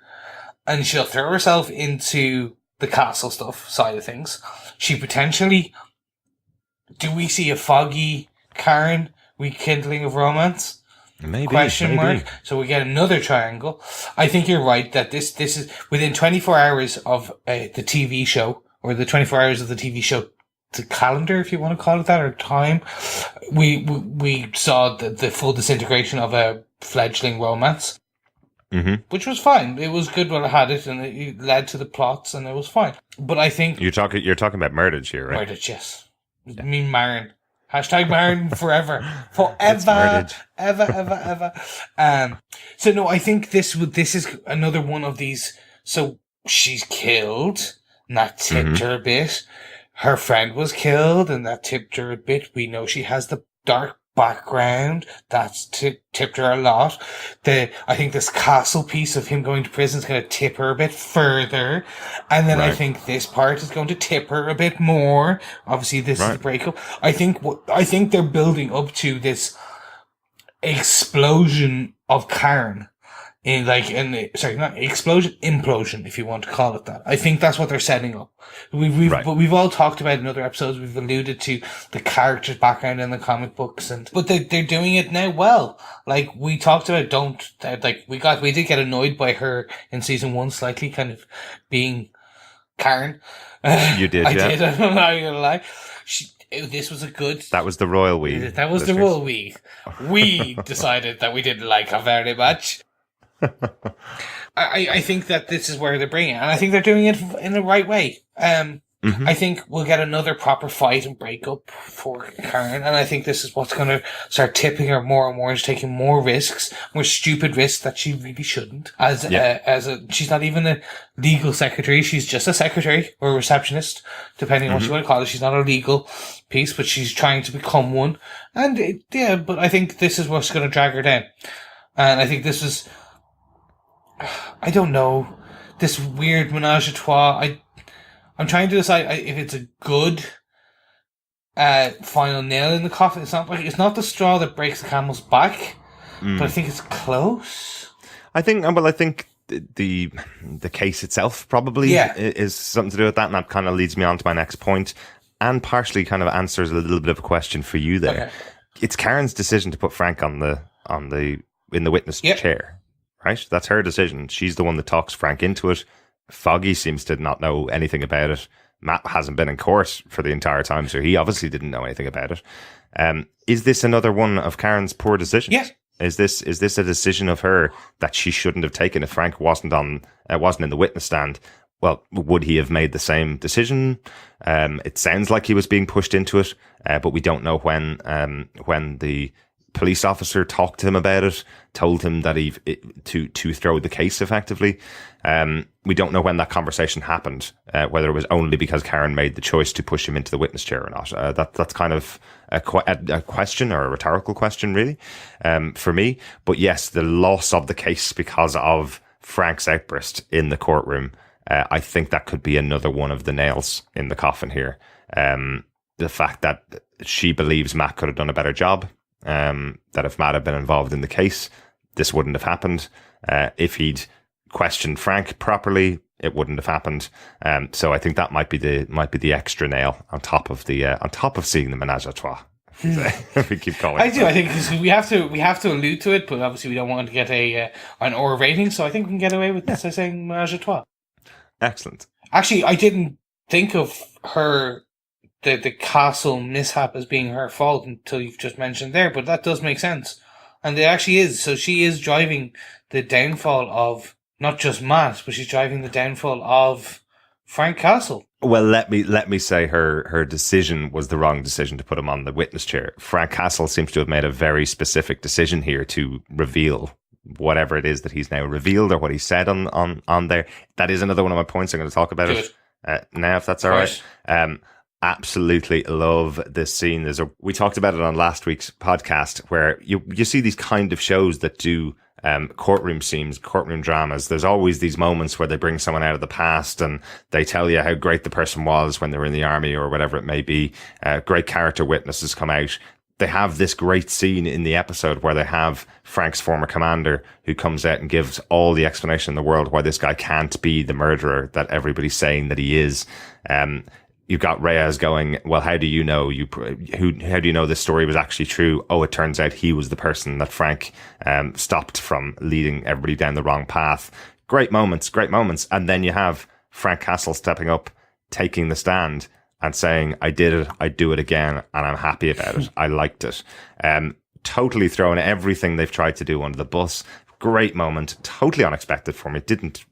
and she'll throw herself into the castle stuff side of things. She potentially... Do we see a Foggy Karen rekindling of romance? Maybe. Question mark. So we get another triangle. I think you're right that this is within 24 hours of the TV show, or the 24 hours of the TV show, the calendar, if you want to call it that, or time, we saw the full disintegration of a fledgling romance. Mm-hmm. Which was fine. It was good when I had it, and it led to the plots, and it was fine. But I think you're talking about Murdage here, right? Murdage, yes. Yeah. I mean Marin. Hashtag Marin forever, ever. So no, I think this is another one of these. So she's killed, and that tipped her a bit. Her friend was killed, and that tipped her a bit. We know she has the dark background. That's tipped her a lot. I think this castle piece of him going to prison is going to tip her a bit further. And then I think this part is going to tip her a bit more. Obviously, this is the breakup. I think they're building up to this explosion of Karen. Implosion, if you want to call it that. I think that's what they're setting up. But we've all talked about in other episodes. We've alluded to the character's background in the comic books, but they're doing it now well. Like we talked about, we did get annoyed by her in season 1 slightly, kind of being Karen. You did, I did. I'm not gonna lie. This was a good... That was the royal we. That was the royal we. We decided that we didn't like her very much. I think that this is where they're bringing it, and I think they're doing it in the right way. I think we'll get another proper fight and breakup for Karen, and I think this is what's going to start tipping her more and more into taking more risks, more stupid risks that she really shouldn't. She's not even a legal secretary; she's just a secretary or a receptionist, depending on what you want to call it. She's not a legal piece, but she's trying to become one. And but I think this is what's going to drag her down, and I think this is. I don't know. This weird menage a trois. I'm trying to decide if it's a good final nail in the coffin. It's not the straw that breaks the camel's back, but I think it's close. I think the case itself probably is something to do with that, and that kind of leads me on to my next point, and partially kind of answers a little bit of a question for you there. Okay. It's Karen's decision to put Frank in the witness chair. Right? That's her decision. She's the one that talks Frank into it. Foggy seems to not know anything about it. Matt hasn't been in court for the entire time, so he obviously didn't know anything about it. Is this another one of Karen's poor decisions? Yes. Is this a decision of her that she shouldn't have taken if Frank wasn't in the witness stand? Well, would he have made the same decision? It sounds like he was being pushed into it, but we don't know when the police officer talked to him about it, told him that to throw the case effectively. We don't know when that conversation happened, whether it was only because Karen made the choice to push him into the witness chair or not. That's kind of a question, or a rhetorical question, really, for me. But yes, the loss of the case because of Frank's outburst in the courtroom, I think that could be another one of the nails in the coffin here. The fact that she believes Matt could have done a better job. That if Matt had been involved in the case, this wouldn't have happened. If he'd questioned Frank properly, it wouldn't have happened. So I think that might be the extra nail on top of seeing the menage a trois. We keep calling. I think we have to allude to it, but obviously we don't want to get an R rating. So I think we can get away with this by saying menage a trois. Excellent. Actually, I didn't think of the castle mishap as being her fault until you've just mentioned there, but that does make sense. And it actually is. So she is driving the downfall of not just Matt, but she's driving the downfall of Frank Castle. Well, let me say her decision was the wrong decision to put him on the witness chair. Frank Castle seems to have made a very specific decision here to reveal whatever it is that he's now revealed or what he said on there. That is another one of my points. I'm going to talk about it now, if that's all right. Absolutely love this scene. We talked about it on last week's podcast, where you see these kind of shows that do courtroom scenes, courtroom dramas. There's always these moments where they bring someone out of the past and they tell you how great the person was when they were in the army or whatever it may be. Great character witnesses come out. They have this great scene in the episode where they have Frank's former commander who comes out and gives all the explanation in the world why this guy can't be the murderer that everybody's saying that he is. You've got Reyes going, well, how do you know how do you know this story was actually true? Oh, it turns out he was the person that Frank stopped from leading everybody down the wrong path. Great moments. And then you have Frank Castle stepping up, taking the stand and saying, I did it, I do it again, and I'm happy about it. I liked it. Totally throwing everything they've tried to do under the bus. Great moment. Totally unexpected for me. Didn't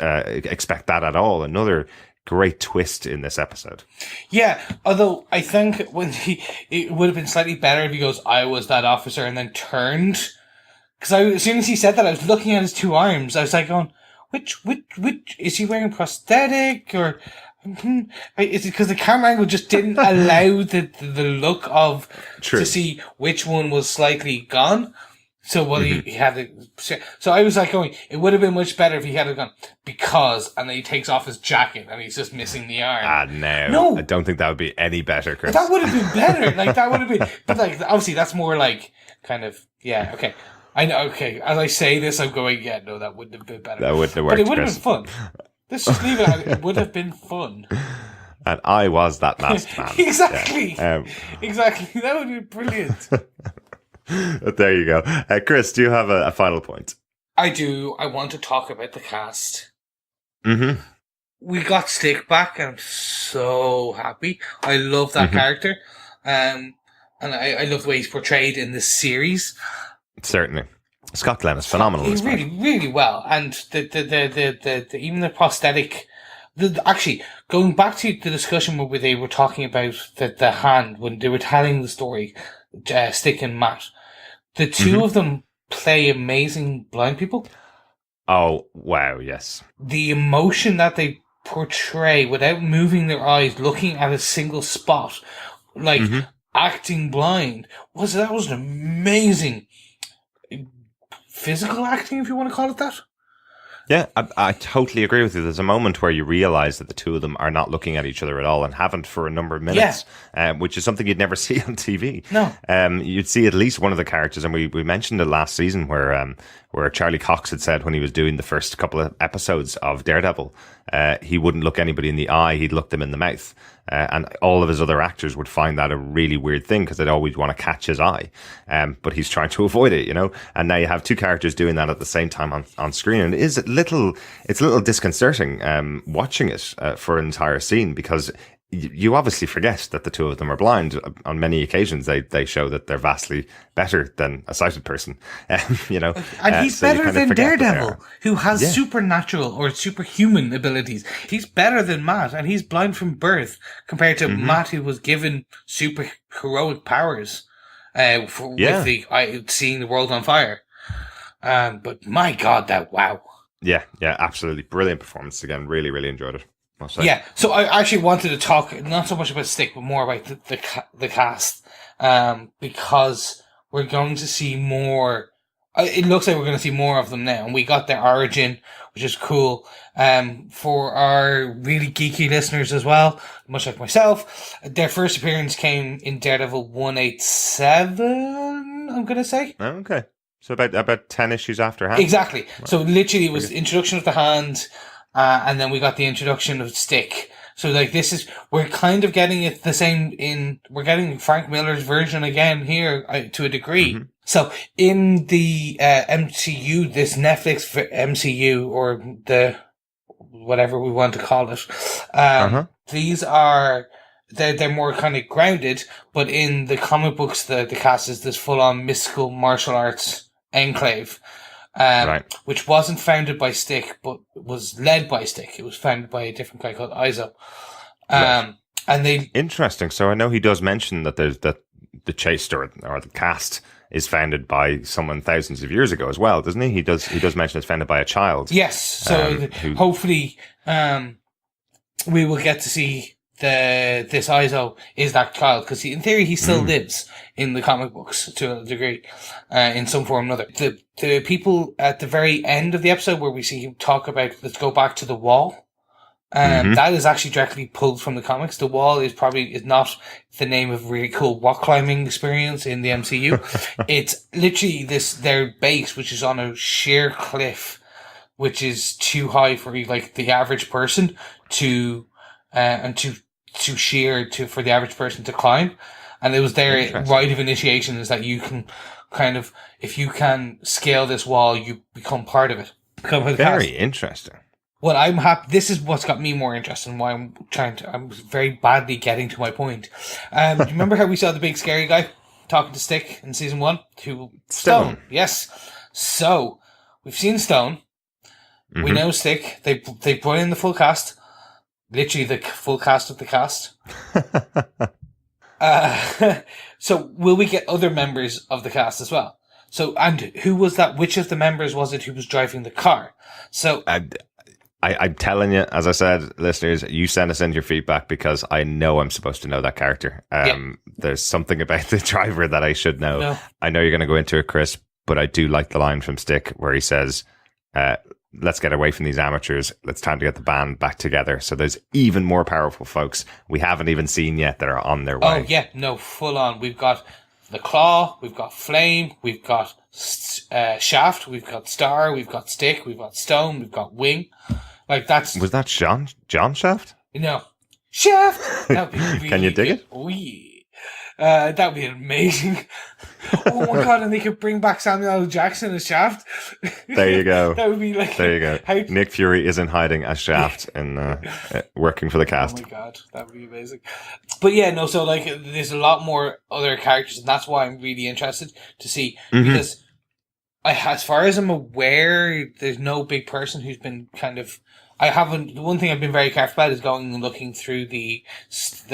expect that at all. Another great twist in this episode. Yeah, although I think it would have been slightly better if he goes, I was that officer, and then turned. Because as soon as he said that, I was looking at his two arms. I was like going, which, is he wearing prosthetic or... Is it because the camera angle just didn't allow the look of to see which one was slightly gone? So he had to. So I was like going, it would have been much better if he had gone and then he takes off his jacket and he's just missing the arm. No, I don't think that would be any better, Chris. That would have been better. That would have been, but obviously that's more kind of okay. I know. Okay, as I say this, I'm going, no, that wouldn't have been better. That wouldn't have worked. But it would have been fun. Let's just leave it. It would have been fun. And I was that masked man. Exactly. Yeah. Exactly. That would be brilliant. There you go. Chris, do you have a final point? I do. I want to talk about the cast. Mm-hmm. We got Stick back, and I'm so happy. I love that character. And I love the way he's portrayed in this series. Certainly. Scott Glenn is phenomenal. Really, really well. And the even the prosthetic... Actually, going back to the discussion where they were talking about the hand, when they were telling the story, Stick and Matt, the two of them play amazing blind people. Oh, wow, yes. The emotion that they portray without moving their eyes, looking at a single spot, acting blind, was an amazing physical acting, if you want to call it that. Yeah, I totally agree with you. There's a moment where you realize that the two of them are not looking at each other at all and haven't for a number of minutes, which is something you'd never see on TV. No. You'd see at least one of the characters, and we mentioned it last season where Charlie Cox had said when he was doing the first couple of episodes of Daredevil, he wouldn't look anybody in the eye, he'd look them in the mouth. And all of his other actors would find that a really weird thing because they'd always want to catch his eye. But he's trying to avoid it, And now you have two characters doing that at the same time on screen. And it's a little disconcerting watching it for an entire scene because you obviously forget that the two of them are blind. On many occasions, they show that they're vastly better than a sighted person, And he's better than Daredevil, who has supernatural or superhuman abilities. He's better than Matt, and he's blind from birth compared to Matt, who was given super heroic powers with seeing the world on fire. But my God, wow. Yeah, absolutely. Brilliant performance again. Really, really enjoyed it. Yeah, so I actually wanted to talk not so much about Stick, but more about the cast, because we're going to see more. It looks like we're going to see more of them now, and we got their origin, which is cool. For our really geeky listeners as well, much like myself, their first appearance came in Daredevil 187. I'm going to say. Oh, okay, so about 10 issues after Hand. Exactly. So literally, it was the introduction of the Hand. And then we got the introduction of Stick. So we're kind of getting it the same we're getting Frank Miller's version again here to a degree. Mm-hmm. So in the MCU, this Netflix MCU or the whatever we want to call it, these are they're more kind of grounded, but in the comic books, the cast is this full on mystical martial arts enclave, which wasn't founded by Stick, but was led by Stick. It was founded by a different guy called Izo. And they interesting. So I know he does mention that there's the Chaste or the cast is founded by someone thousands of years ago as well, doesn't he? He does mention it's founded by a child. Yes. So hopefully, we will get to see this Izo is that child, because in theory he still lives in the comic books to a degree, in some form or another. The people at the very end of the episode where we see him talk about, let's go back to the wall. That is actually directly pulled from the comics. The wall is not the name of a really cool rock climbing experience in the MCU. It's literally their base, which is on a sheer cliff, which is too high for like the average person to for the average person to climb. And it was their rite of initiation, is that you can kind of, if you can scale this wall, you become part of it. Very interesting. Well, I'm happy. This is what's got me more interested in why I'm very badly getting to my point. Do you remember how we saw the big scary guy talking to Stick in season 1? Stone. Yes. So, we've seen Stone. We know Stick. They brought in the full cast. Literally the full cast of the cast. So, will we get other members of the cast as well? So, and who was that? Which of the members was it who was driving the car? So, I'm telling you, as I said, listeners, you send us in your feedback, because I know I'm supposed to know that character. There's something about the driver that I should know. No. I know you're going to go into it, Chris, but I do like the line from Stick where he says, let's get away from these amateurs. It's time to get the band back together. So there's even more powerful folks we haven't even seen yet that are on their way. Oh, yeah. No, full on. We've got the Claw, we've got Flame, we've got Shaft, we've got Star, we've got Stick, we've got Stone, we've got Wing. Like, was that John Shaft? No. Shaft! That'd be really Can you dig it? Oh, yeah. That'd be amazing. Oh my god, and they could bring back Samuel L. Jackson as Shaft. There you go. That would be like... There you go. Nick Fury is in hiding as Shaft and working for the cast. Oh my god, that would be amazing. But yeah, no, so like, there's a lot more other characters, and that's why I'm really interested to see, because as far as I'm aware, there's no big person who's been kind of... the one thing I've been very careful about is going and looking through the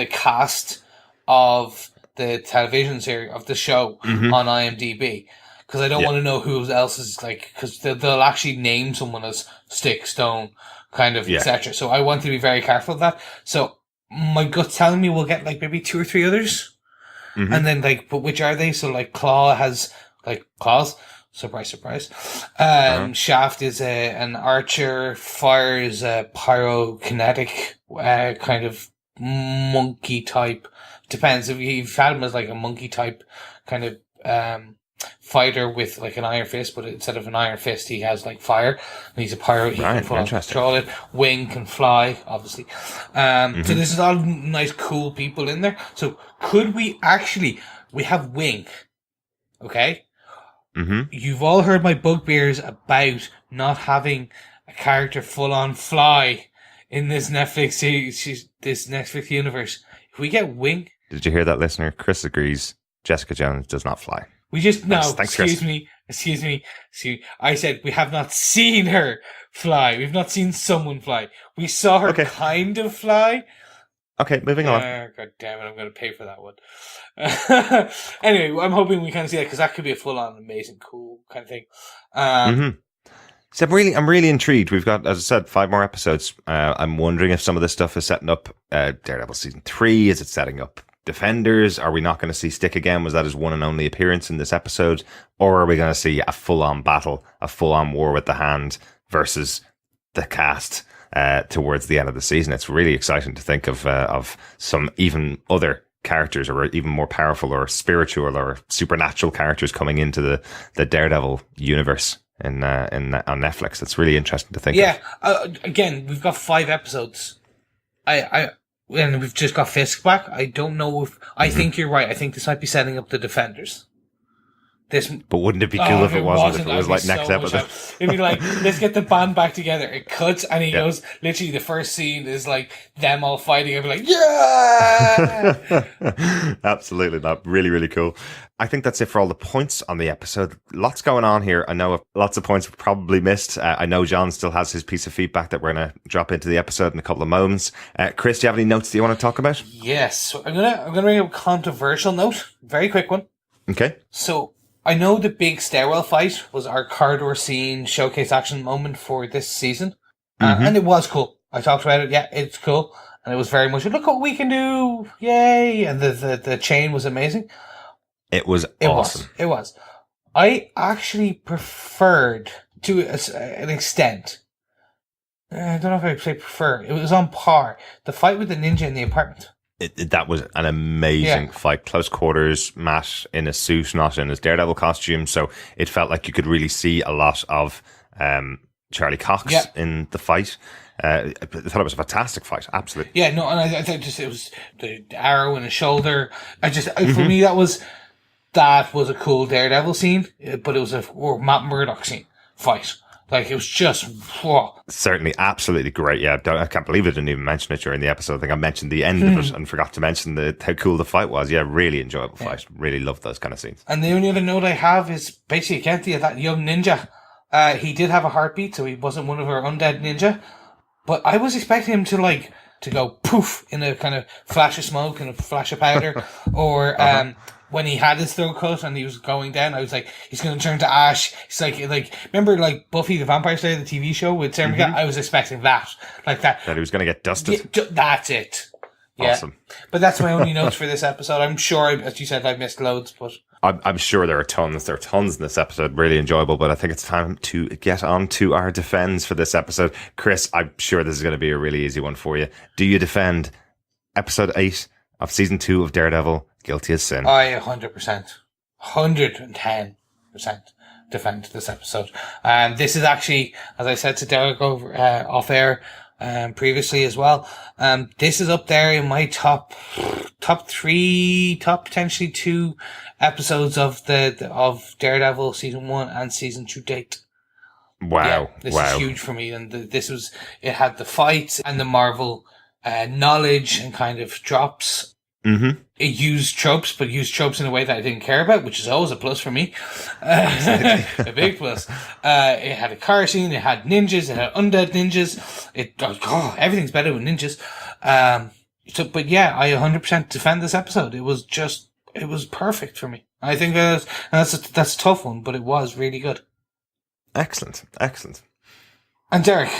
cast of the television series, of the show on IMDb, because I don't want to know who else is, like, because they'll actually name someone as Stick, Stone, kind of, etc. So I want to be very careful of that. So my gut's telling me we'll get like maybe 2 or 3 others, and then like, but which are they? So like Claw has like claws. Surprise, surprise. Shaft is an archer. Fire is a pyrokinetic kind of monkey type. Depends. If you've had him as like a monkey type kind of fighter with like an iron fist, but instead of an iron fist, he has like fire. And he's a pyro. He can full control it. Wing can fly, obviously. So there's a lot of nice, cool people in there. So could we have Wing, okay? You've all heard my bugbears about not having a character full on fly in this Netflix series, this Netflix universe. If we get Wing... Did you hear that, listener? Chris agrees. Jessica Jones does not fly. We just... No, thanks, excuse me. I said we have not seen her fly. We've not seen someone fly. We saw her kind of fly. Okay, moving on. God damn it, I'm going to pay for that one. Anyway, I'm hoping we kind of see that, because that could be a full-on amazing, cool kind of thing. So I'm really intrigued. We've got, as I said, 5 more episodes. I'm wondering if some of this stuff is setting up Daredevil season 3. Is it setting up Defenders? Are we not going to see Stick again? Was that his one and only appearance in this episode? Or are we going to see a full-on battle, a full-on war with the Hand versus the cast towards the end of the season? It's really exciting to think of some even other characters, or even more powerful or spiritual or supernatural characters coming into the Daredevil universe on Netflix. It's really interesting to think of. Again, we've got 5 episodes. And we've just got Fisk back. I don't know if... I think you're right. I think this might be setting up the Defenders. this. But wouldn't it be cool if it wasn't? If it was like next episode. It'd be like, let's get the band back together. It cuts and he goes, literally the first scene is like them all fighting. I'd be like, yeah! Absolutely. That really, really cool. I think that's it for all the points on the episode. Lots going on here. I know lots of points we probably missed. I know John still has his piece of feedback that we're going to drop into the episode in a couple of moments. Chris, do you have any notes that you want to talk about? Yes. So I'm gonna bring up a controversial note. Very quick one. Okay. So I know the big stairwell fight was our corridor scene showcase action moment for this season. And it was cool. I talked about it. Yeah, it's cool. And it was very much, look what we can do. Yay. And the chain was amazing. It was awesome. It was. I actually preferred, to an extent, I don't know if I'd say prefer, it was on par, the fight with the ninja in the apartment. That was an amazing fight. Close quarters, Matt in a suit, not in his Daredevil costume. So it felt like you could really see a lot of Charlie Cox in the fight. I thought it was a fantastic fight. Absolutely. Yeah, no, and I thought just it was the arrow in his shoulder. For me, that was a cool Daredevil scene, but it was or Matt Murdock scene fight. Like, it was just, whoa. Certainly, absolutely great. Yeah, I can't believe I didn't even mention it during the episode. I think I mentioned the end of it and forgot to mention how cool the fight was. Yeah, really enjoyable fight. Really loved those kind of scenes. And the only other note I have is basically Guilty of that young ninja. He did have a heartbeat, so he wasn't one of our undead ninja. But I was expecting him to go poof in a kind of flash of smoke and a flash of powder, or when he had his throat cut and he was going down, I was like, he's going to turn to ash. He's like, remember like Buffy the Vampire Slayer, the TV show with Sarah McGann? I was expecting that, like that. That he was going to get dusted. Yeah, that's it. Yeah. Awesome. But that's my only notes for this episode. I'm sure, as you said, I've missed loads, but I'm sure there are tons. There are tons in this episode. Really enjoyable, but I think it's time to get on to our defends for this episode. Chris, I'm sure this is going to be a really easy one for you. Do you defend episode 8 of season 2 of Daredevil, Guilty as Sin? I 100%, 110% defend this episode. This is actually, as I said to Derek over off air previously as well, this is up there in my top 3, top potentially 2 episodes of of Daredevil season 1 and season 2 date. Wow. Yeah, this is huge for me, and it had the fights and the Marvel knowledge and kind of drops. It used tropes, but used tropes in a way that I didn't care about, which is always a plus for me. A big plus. It had a car scene, it had ninjas, it had undead ninjas. Everything's better with ninjas. But yeah, I 100% defend this episode. It was perfect for me. I think that's a tough one, but it was really good. Excellent. And Derek,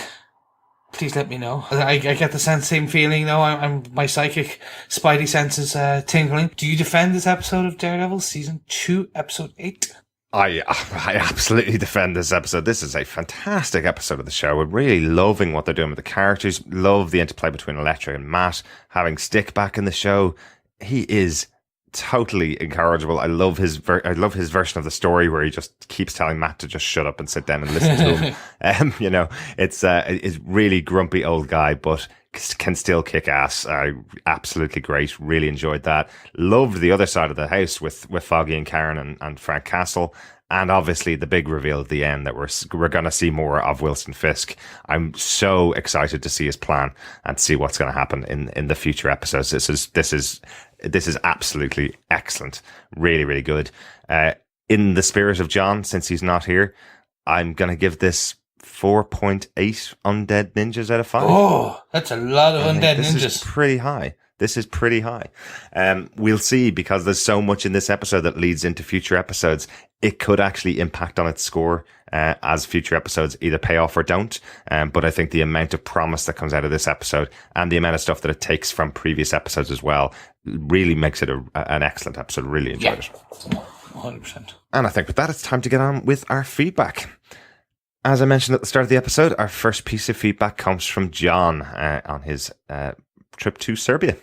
please let me know. I get the same feeling though. My psychic spidey senses tingling. Do you defend this episode of Daredevil season 2, episode 8? I absolutely defend this episode. This is a fantastic episode of the show. We're really loving what they're doing with the characters. Love the interplay between Elektra and Matt. Having Stick back in the show, he is totally incorrigible. I love his version of the story where he just keeps telling Matt to just shut up and sit down and listen to him. It's really grumpy old guy, but can still kick ass. Absolutely great. Really enjoyed that. Loved the other side of the house with Foggy and Karen and Frank Castle. And obviously the big reveal at the end that we're going to see more of Wilson Fisk. I'm so excited to see his plan and see what's going to happen in the future episodes. This is absolutely excellent. Really, really good. In the spirit of John, since he's not here, I'm going to give this 4.8 undead ninjas out of 5. Oh, that's a lot of undead ninjas. This is pretty high. We'll see, because there's so much in this episode that leads into future episodes. It could actually impact on its score as future episodes either pay off or don't. But I think the amount of promise that comes out of this episode and the amount of stuff that it takes from previous episodes as well really makes it an excellent episode. Really enjoyed it. 100%. And I think with that, it's time to get on with our feedback. As I mentioned at the start of the episode, our first piece of feedback comes from John on his trip to Serbia.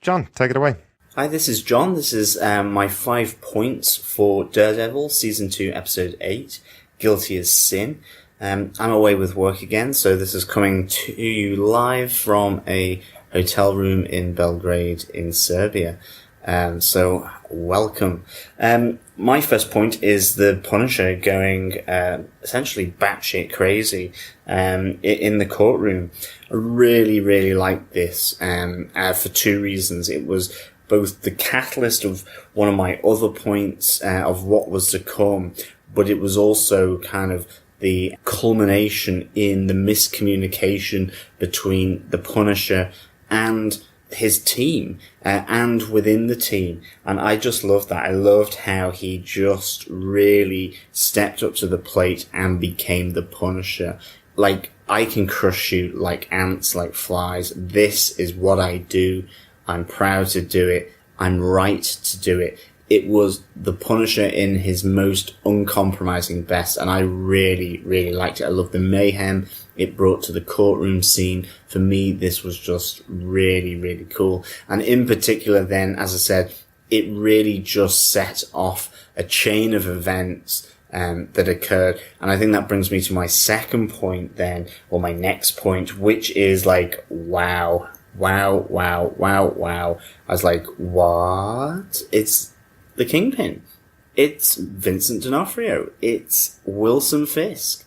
John, take it away. Hi, this is John. This is my 5 points for Daredevil Season 2, Episode 8, Guilty as Sin. I'm away with work again, so this is coming to you live from a hotel room in Belgrade in Serbia. So welcome. My first point is the Punisher going essentially batshit crazy in the courtroom. I really, really liked this for two reasons. It was both the catalyst of one of my other points of what was to come, but it was also kind of the culmination in the miscommunication between the Punisher and his team and within the team. And I just loved that. I loved how he just really stepped up to the plate and became the Punisher. Like, I can crush you like ants, like flies. This is what I do. I'm proud to do it. I'm right to do it. It was the Punisher in his most uncompromising best, and I really, really liked it. I loved the mayhem it brought to the courtroom scene. For me, this was just really, really cool. And in particular then, as I said, it really just set off a chain of events that occurred. And I think that brings me to my second point then, or my next point, which is like, wow. I was like, what? It's the Kingpin. It's Vincent D'Onofrio. It's Wilson Fisk.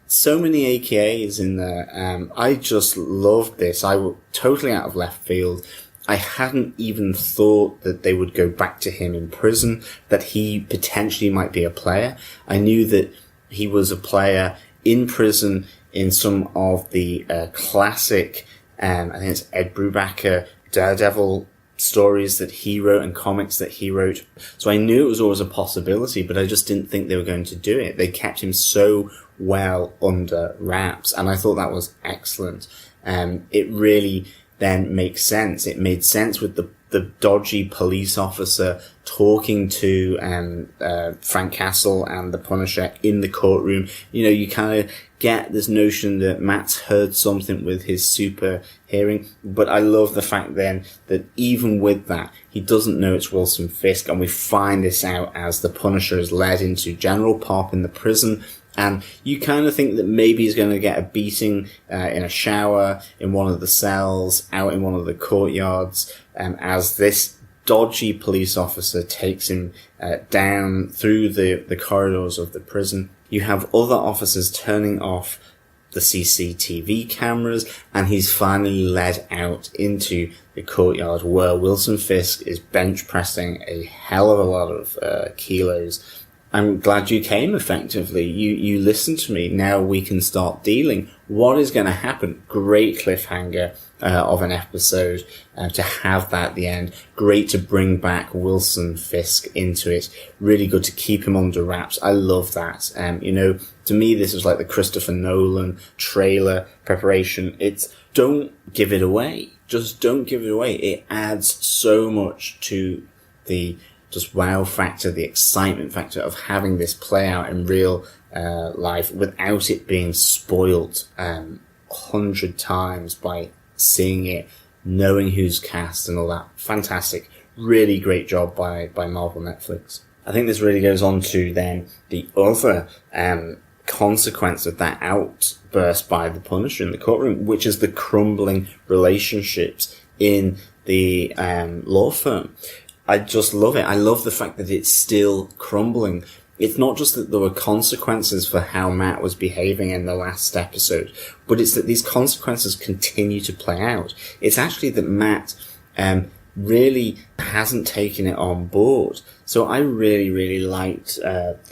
So many AKAs in there. I just loved this. I was totally out of left field. I hadn't even thought that they would go back to him in prison, that he potentially might be a player. I knew that he was a player in prison in some of the classic, I think it's Ed Brubaker, Daredevil stories that he wrote and comics that he wrote. So I knew it was always a possibility, but I just didn't think they were going to do it. They kept him so well under wraps, and I thought that was excellent. It really then makes sense. It made sense with the dodgy police officer talking to Frank Castle and the Punisher in the courtroom. You know, you kind of get this notion that Matt's heard something with his super hearing, but I love the fact then that even with that, he doesn't know it's Wilson Fisk, and we find this out as the Punisher is led into General Pop in the prison. And you kind of think that maybe he's going to get a beating in a shower, in one of the cells, out in one of the courtyards, as this dodgy police officer takes him down through the corridors of the prison. You have other officers turning off the CCTV cameras, and he's finally led out into the courtyard where Wilson Fisk is bench pressing a hell of a lot of kilos. I'm glad you came, effectively. You listened to me. Now we can start dealing. What is going to happen? Great cliffhanger of an episode to have that at the end. Great to bring back Wilson Fisk into it. Really good to keep him under wraps. I love that. You know, to me, this is like the Christopher Nolan trailer preparation. It's don't give it away. Just don't give it away. It adds so much to the just wow factor, the excitement factor of having this play out in real life without it being spoiled 100 times by seeing it, knowing who's cast and all that. Fantastic. Really great job by Marvel Netflix. I think this really goes on to then the other consequence of that outburst by the Punisher in the courtroom, which is the crumbling relationships in the law firm. I just love it. I love the fact that it's still crumbling. It's not just that there were consequences for how Matt was behaving in the last episode, but it's that these consequences continue to play out. It's actually that Matt really hasn't taken it on board. So I really, really liked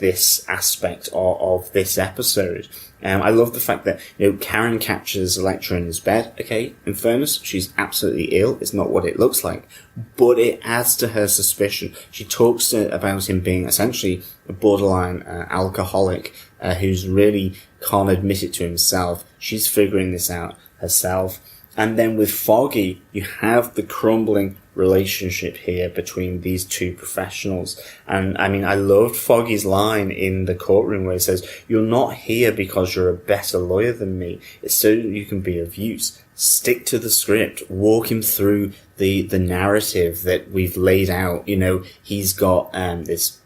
this aspect of this episode. I love the fact that, you know, Karen captures Elektra in his bed. Okay, in fairness, she's absolutely ill. It's not what it looks like. But it adds to her suspicion. She talks about him being essentially a borderline alcoholic who's really can't admit it to himself. She's figuring this out herself. And then with Foggy, you have the crumbling relationship here between these two professionals. And I mean, I loved Foggy's line in the courtroom where he says, "You're not here because you're a better lawyer than me. It's so that you can be of use. Stick to the script. Walk him through the narrative that we've laid out." You know, he's got this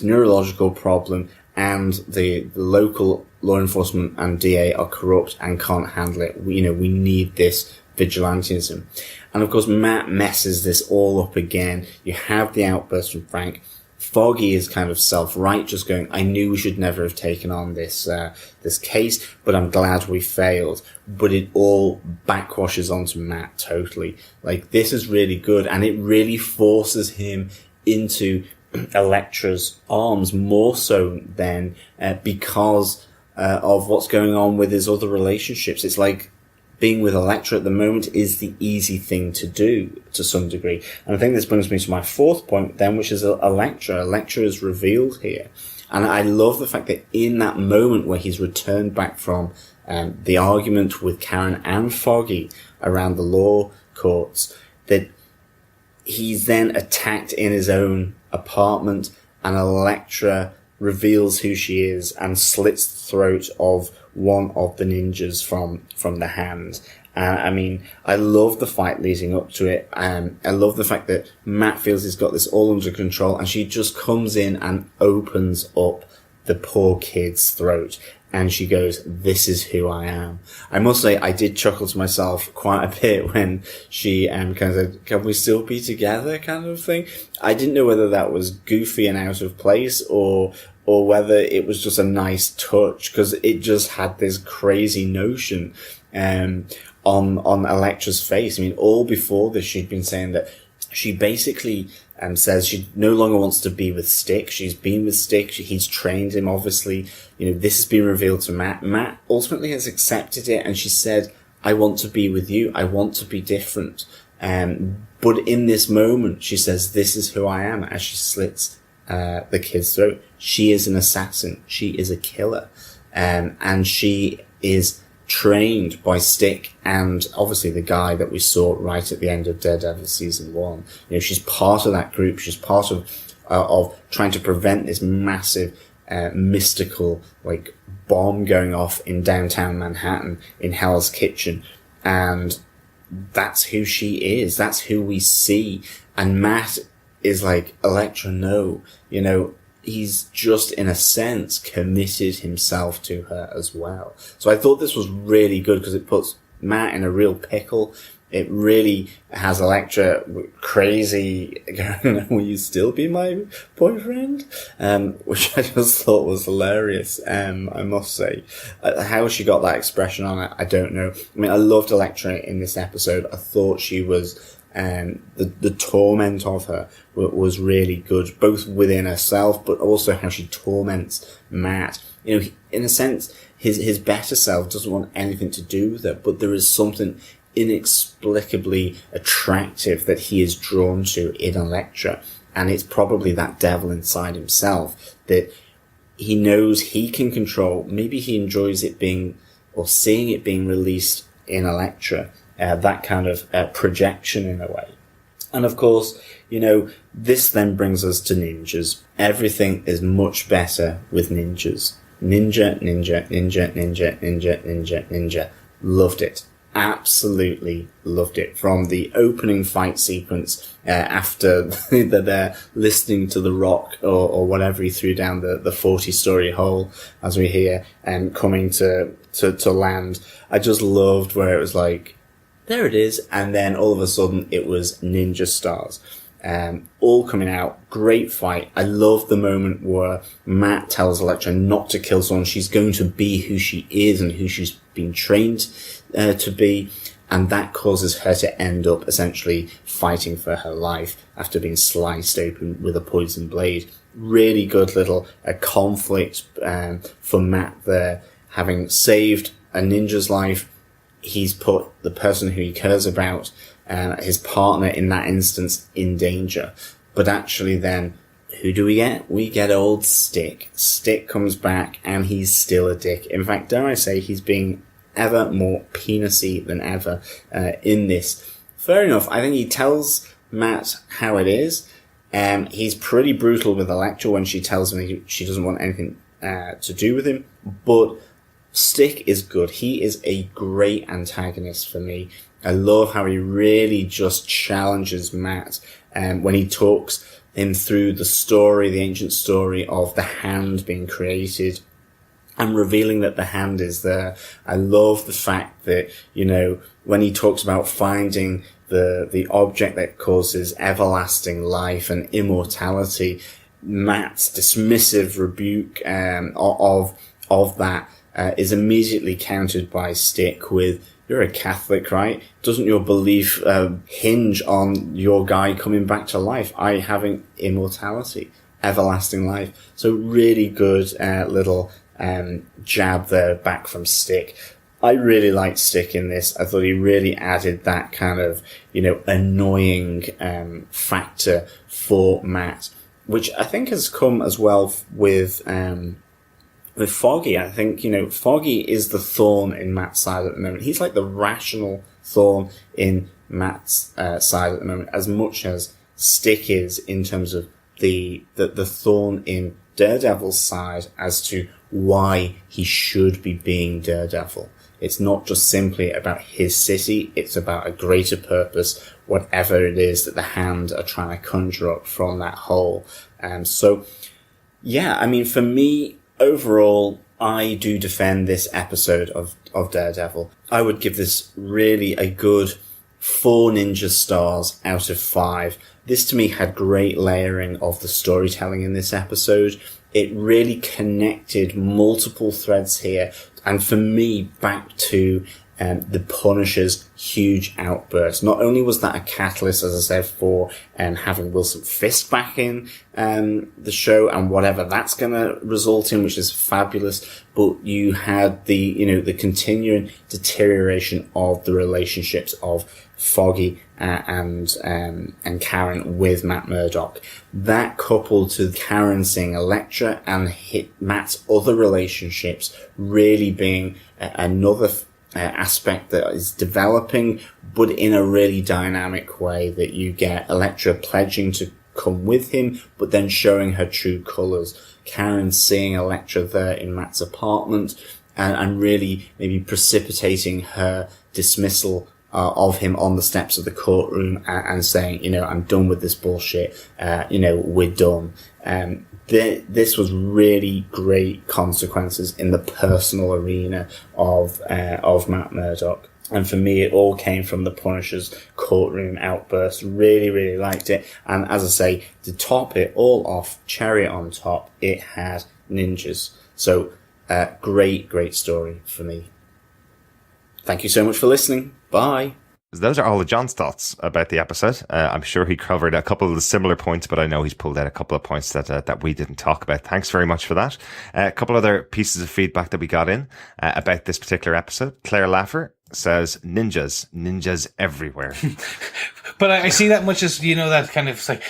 neurological problem, and the local law enforcement and DA are corrupt and can't handle it. We need this vigilantism. And of course, Matt messes this all up again. You have the outburst from Frank. Foggy is kind of self-righteous, going, I knew we should never have taken on this case, but I'm glad we failed. But it all backwashes onto Matt totally. Like, this is really good, and it really forces him into Elektra's arms more so than because of what's going on with his other relationships. It's like being with Elektra at the moment is the easy thing to do to some degree. And I think this brings me to my fourth point then, which is Elektra. Elektra is revealed here. And I love the fact that in that moment where he's returned back from the argument with Karen and Foggy around the law courts, that he's then attacked in his own apartment, and Elektra reveals who she is and slits the throat of one of the ninjas from the hand. I mean, I love the fight leading up to it. I love the fact that Matt feels he's got this all under control, and she just comes in and opens up the poor kid's throat. And she goes, this is who I am. I must say, I did chuckle to myself quite a bit when she kind of said, can we still be together kind of thing. I didn't know whether that was goofy and out of place or whether it was just a nice touch, because it just had this crazy notion on Elektra's face. I mean, all before this, she'd been saying that she basically says she no longer wants to be with Stick. She's been with Stick. He's trained him, obviously. You know, this has been revealed to Matt. Matt ultimately has accepted it, and she said, I want to be with you. I want to be different. But in this moment, she says, this is who I am, as she slits the kid's throat. She is an assassin. She is a killer. And she is trained by Stick and obviously the guy that we saw right at the end of Daredevil season 1. You know, she's part of that group. She's part of trying to prevent this massive, mystical, like, bomb going off in downtown Manhattan in Hell's Kitchen. And that's who she is. That's who we see. And Matt is like, Elektra, no, you know, he's just, in a sense, committed himself to her as well. So I thought this was really good because it puts Matt in a real pickle. It really has Elektra crazy, going, will you still be my boyfriend? Which I just thought was hilarious, I must say. How she got that expression on it, I don't know. I mean, I loved Elektra in this episode. I thought she was... the torment of her was really good, both within herself, but also how she torments Matt. You know, in a sense, his better self doesn't want anything to do with her, but there is something inexplicably attractive that he is drawn to in Elektra, and it's probably that devil inside himself that he knows he can control. Maybe he enjoys it being, or seeing it being released in Elektra. That kind of projection in a way. And of course, you know, this then brings us to ninjas. Everything is much better with ninjas. Ninja, ninja, ninja, ninja, ninja, ninja, ninja. Loved it. Absolutely loved it. From the opening fight sequence, after they're listening to the rock or whatever he threw down the 40-story hole, as we hear, coming to land. I just loved where it was like, there it is, and then all of a sudden it was ninja stars. All coming out, great fight. I love the moment where Matt tells Elektra not to kill someone. She's going to be who she is and who she's been trained to be, and that causes her to end up essentially fighting for her life after being sliced open with a poison blade. Really good little conflict for Matt there, having saved a ninja's life. He's put the person who he cares about, his partner in that instance, in danger. But actually then, who do we get? We get old Stick. Stick comes back and he's still a dick. In fact, dare I say, he's being ever more penisy than ever in this. Fair enough. I think he tells Matt how it is. He's pretty brutal with Elektra when she tells him she doesn't want anything to do with him. But Stick is good. He is a great antagonist for me. I love how he really just challenges Matt when he talks him through the story, the ancient story of the hand being created and revealing that the hand is there. I love the fact that, when he talks about finding the object that causes everlasting life and immortality, Matt's dismissive rebuke of that is immediately countered by Stick with, "You're a Catholic, right? Doesn't your belief hinge on your guy coming back to life? I having immortality, everlasting life." So really good little jab there back from Stick. I really liked Stick in this. I thought he really added that kind of, annoying factor for Matt, which I think has come as well with Foggy. I think, Foggy is the thorn in Matt's side at the moment. He's like the rational thorn in Matt's side at the moment, as much as Stick is in terms of the thorn in Daredevil's side as to why he should be being Daredevil. It's not just simply about his city, it's about a greater purpose, whatever it is that the Hand are trying to conjure up from that hole. So, yeah, I mean, for me, overall, I do defend this episode of Daredevil. I would give this really a good 4 ninja stars out of 5. This to me had great layering of the storytelling in this episode. It really connected multiple threads here. And for me, back to the Punisher's huge outburst. Not only was that a catalyst, as I said, for having Wilson Fisk back in the show and whatever that's going to result in, which is fabulous, but you had the continuing deterioration of the relationships of Foggy and Karen with Matt Murdock. That coupled to Karen seeing Elektra and Matt's other relationships really being another aspect that is developing, but in a really dynamic way, that you get Elektra pledging to come with him, but then showing her true colours. Karen seeing Elektra there in Matt's apartment and really maybe precipitating her dismissal of him on the steps of the courtroom and saying, I'm done with this bullshit. We're done. This was really great consequences in the personal arena of Matt Murdock. And for me, it all came from the Punisher's courtroom outburst. Really, really liked it. And as I say, to top it all off, cherry on top, it had ninjas. So, great story for me. Thank you so much for listening. Bye. Those are all of John's thoughts about the episode. I'm sure he covered a couple of the similar points, but I know he's pulled out a couple of points that we didn't talk about. Thanks very much for that. A couple other pieces of feedback that we got in about this particular episode. Claire Laffer says, ninjas everywhere. But I see that much as, that kind of like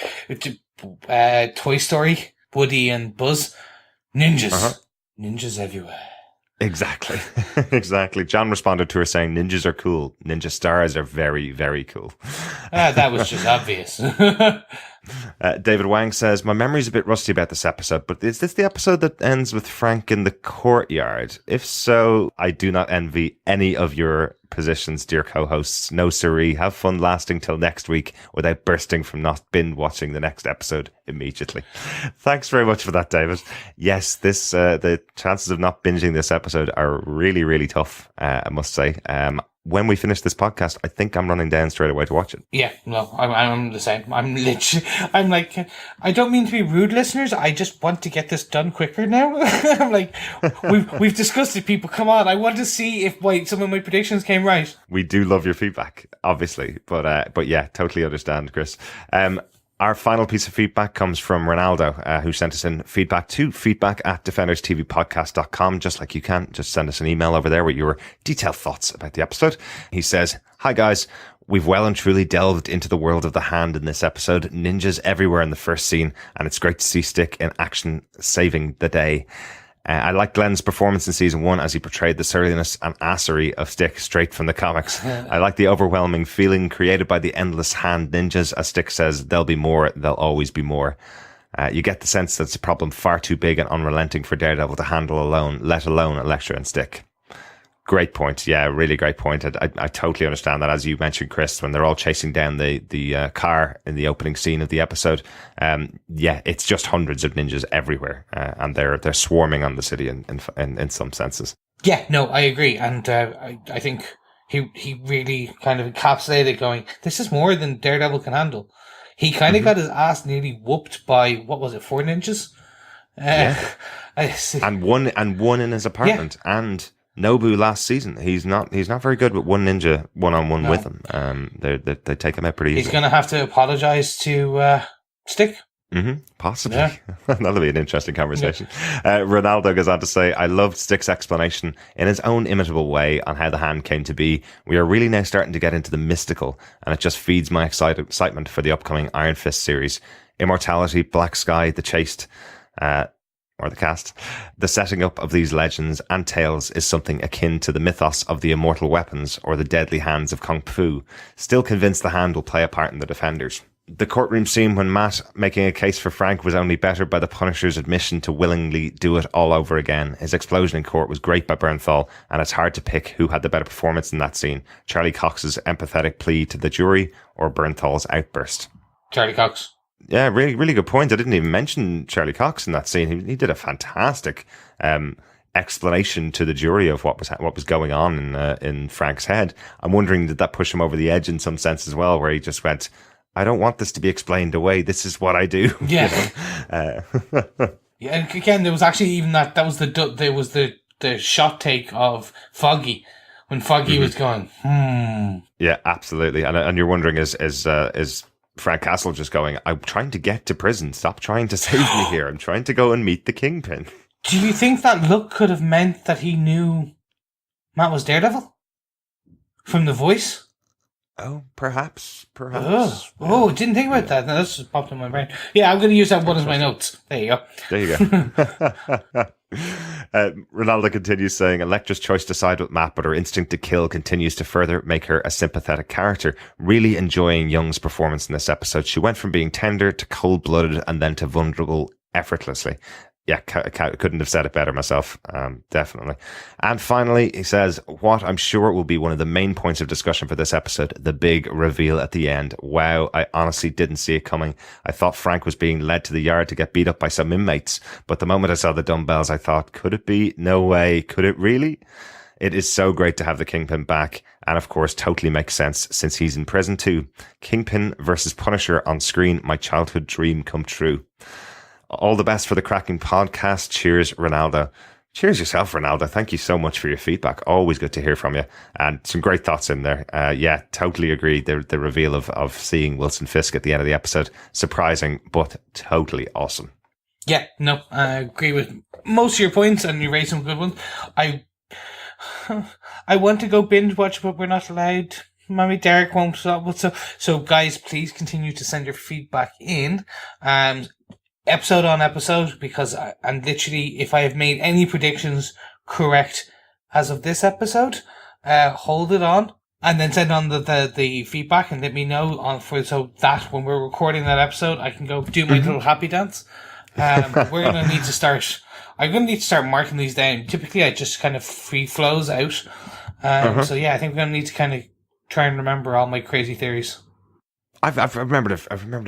Toy Story, Woody and Buzz. Ninjas. Ninjas everywhere. Exactly. Exactly. John responded to her saying, ninjas are cool. Ninja stars are very, very cool. That was just obvious. David Wang says, my memory's a bit rusty about this episode, but is this the episode that ends with Frank in the courtyard? If so, I do not envy any of your positions, dear co-hosts. No siree. Have fun lasting till next week without bursting from not binge watching the next episode immediately. Thanks very much for that, David. Yes, this the chances of not binging this episode are really, really tough, I must say. When we finish this podcast, I think I'm running down straight away to watch it. Yeah, no, I'm the same. I'm like, I don't mean to be rude, listeners. I just want to get this done quicker now. I'm like, we've discussed it, people. Come on, I want to see if some of my predictions came right. We do love your feedback, obviously, but yeah, totally understand, Chris. Our final piece of feedback comes from Ronaldo, who sent us in feedback to feedback@defenderstvpodcast.com. Just like you can, just send us an email over there with your detailed thoughts about the episode. He says, hi guys, we've well and truly delved into the world of the Hand in this episode. Ninjas everywhere in the first scene, and it's great to see Stick in action saving the day. I like Glenn's performance in season 1 as he portrayed the surliness and assery of Stick straight from the comics. I like the overwhelming feeling created by the endless hand ninjas. As Stick says, there'll be more, there'll always be more. You get the sense that it's a problem far too big and unrelenting for Daredevil to handle alone, let alone Elektra and Stick. Great point. Yeah, really great point. I totally understand that. As you mentioned, Chris, when they're all chasing down the car in the opening scene of the episode, yeah, it's just hundreds of ninjas everywhere, and they're swarming on the city in some senses. Yeah, no, I agree, and I think he really kind of encapsulated going, this is more than Daredevil can handle. He kind of got his ass nearly whooped by, what was it, 4 ninjas? Yeah. And one in his apartment, and Nobu last season. He's not very good with one ninja one-on-one with him. They take him out pretty easily. He's going to have to apologize to Stick. Possibly. Yeah. That'll be an interesting conversation. Ronaldo goes on to say, I loved Stick's explanation in his own imitable way on how the hand came to be. We are really now starting to get into the mystical, and it just feeds my excitement for the upcoming Iron Fist series. Immortality, Black Sky, the Chaste, or the cast. The setting up of these legends and tales is something akin to the mythos of the immortal weapons or the deadly hands of Kung Fu. Still convinced the hand will play a part in the Defenders. The courtroom scene when Matt making a case for Frank was only bettered by the Punisher's admission to willingly do it all over again. His explosion in court was great by Bernthal, and it's hard to pick who had the better performance in that scene. Charlie Cox's empathetic plea to the jury or Bernthal's outburst. Charlie Cox. Yeah, really, really good point. I didn't even mention Charlie Cox in that scene. He did a fantastic explanation to the jury of what was going on in Frank's head. I'm wondering, did that push him over the edge in some sense as well, where he just went, I don't want this to be explained away. This is what I do. Yeah. Yeah, and again, there was actually even there was the shot take of Foggy when Foggy was going, Yeah, absolutely. And you're wondering, is Frank Castle just going, I'm trying to get to prison. Stop trying to save me here. I'm trying to go and meet the Kingpin. Do you think that look could have meant that he knew Matt was Daredevil? From the voice? Oh, perhaps. Didn't think about that. No, that's just popped in my brain. Yeah, I'm going to use that one as my notes. There you go. There you go. Ronaldo continues saying, Elektra's choice to side with Matt, but her instinct to kill continues to further make her a sympathetic character. Really enjoying Young's performance in this episode. She went from being tender to cold-blooded and then to vulnerable effortlessly. Yeah, couldn't have said it better myself. Definitely. And finally, he says, what I'm sure will be one of the main points of discussion for this episode, the big reveal at the end. Wow, I honestly didn't see it coming. I thought Frank was being led to the yard to get beat up by some inmates. But the moment I saw the dumbbells, I thought, could it be? No way. Could it really? It is so great to have the Kingpin back. And of course, totally makes sense since he's in prison too. Kingpin versus Punisher on screen. My childhood dream come true. All the best for the cracking podcast. Cheers, Ronaldo. Cheers yourself, Ronaldo. Thank you so much for your feedback. Always good to hear from you. And some great thoughts in there. Yeah, totally agree. The reveal of seeing Wilson Fisk at the end of the episode, surprising, but totally awesome. Yeah, no, I agree with most of your points, and you raised some good ones. I want to go binge watch, but we're not allowed. Maybe Derek won't. So guys, please continue to send your feedback in. Episode on episode, because and literally, if I have made any predictions correct as of this episode, hold it on and then send on the feedback and let me know so that when we're recording that episode, I can go do my little happy dance. I'm gonna need to start marking these down. Typically, I just kind of free flows out. So yeah, I think we're gonna need to kind of try and remember all my crazy theories. I've remembered a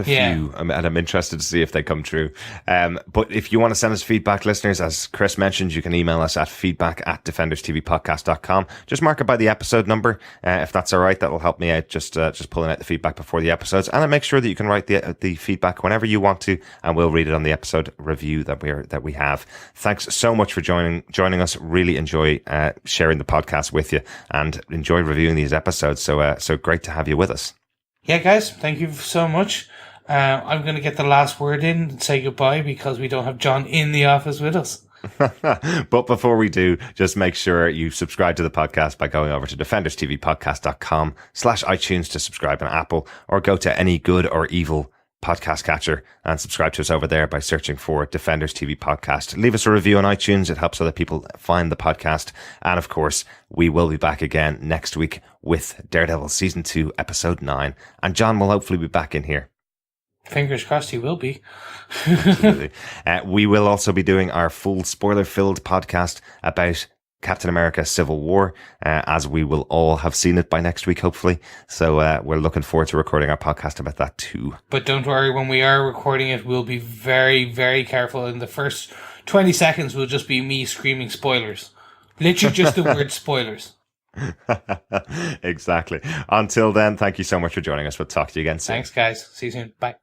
few, and I'm interested to see if they come true. But if you want to send us feedback, listeners, as Chris mentioned, you can email us at feedback@defenderstvpodcast.com. Just mark it by the episode number, if that's all right. That'll help me out, just pulling out the feedback before the episodes. And then make sure that you can write the feedback whenever you want to, and we'll read it on the episode review that we have. Thanks so much for joining us. Really enjoy sharing the podcast with you, and enjoy reviewing these episodes. So great to have you with us. Yeah, guys, thank you so much. I'm going to get the last word in and say goodbye because we don't have John in the office with us. But before we do, just make sure you subscribe to the podcast by going over to defenderstvpodcast.com/iTunes to subscribe on Apple, or go to any good or evil podcast catcher and subscribe to us over there by searching for Defenders TV Podcast. Leave us a review on iTunes. It helps other people find the podcast. And of course, we will be back again next week with Daredevil Season 2, Episode 9. And John will hopefully be back in here. Fingers crossed he will be. Absolutely. We will also be doing our full spoiler-filled podcast about Captain America Civil War, as we will all have seen it by next week, hopefully. So we're looking forward to recording our podcast about that too. But don't worry, when we are recording it, we'll be very, very careful. In the first 20 seconds will just be me screaming spoilers. Literally just the word spoilers. Exactly. Until then, thank you so much for joining us. We'll talk to you again soon. Thanks, guys. See you soon. Bye.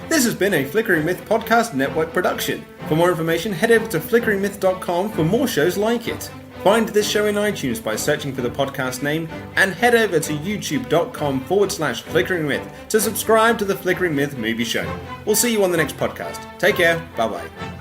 This has been a Flickering Myth Podcast Network production. For more information, head over to flickeringmyth.com for more shows like it. Find this show in iTunes by searching for the podcast name, and head over to youtube.com/Flickering Myth to subscribe to the Flickering Myth movie show. We'll see you on the next podcast. Take care. Bye bye.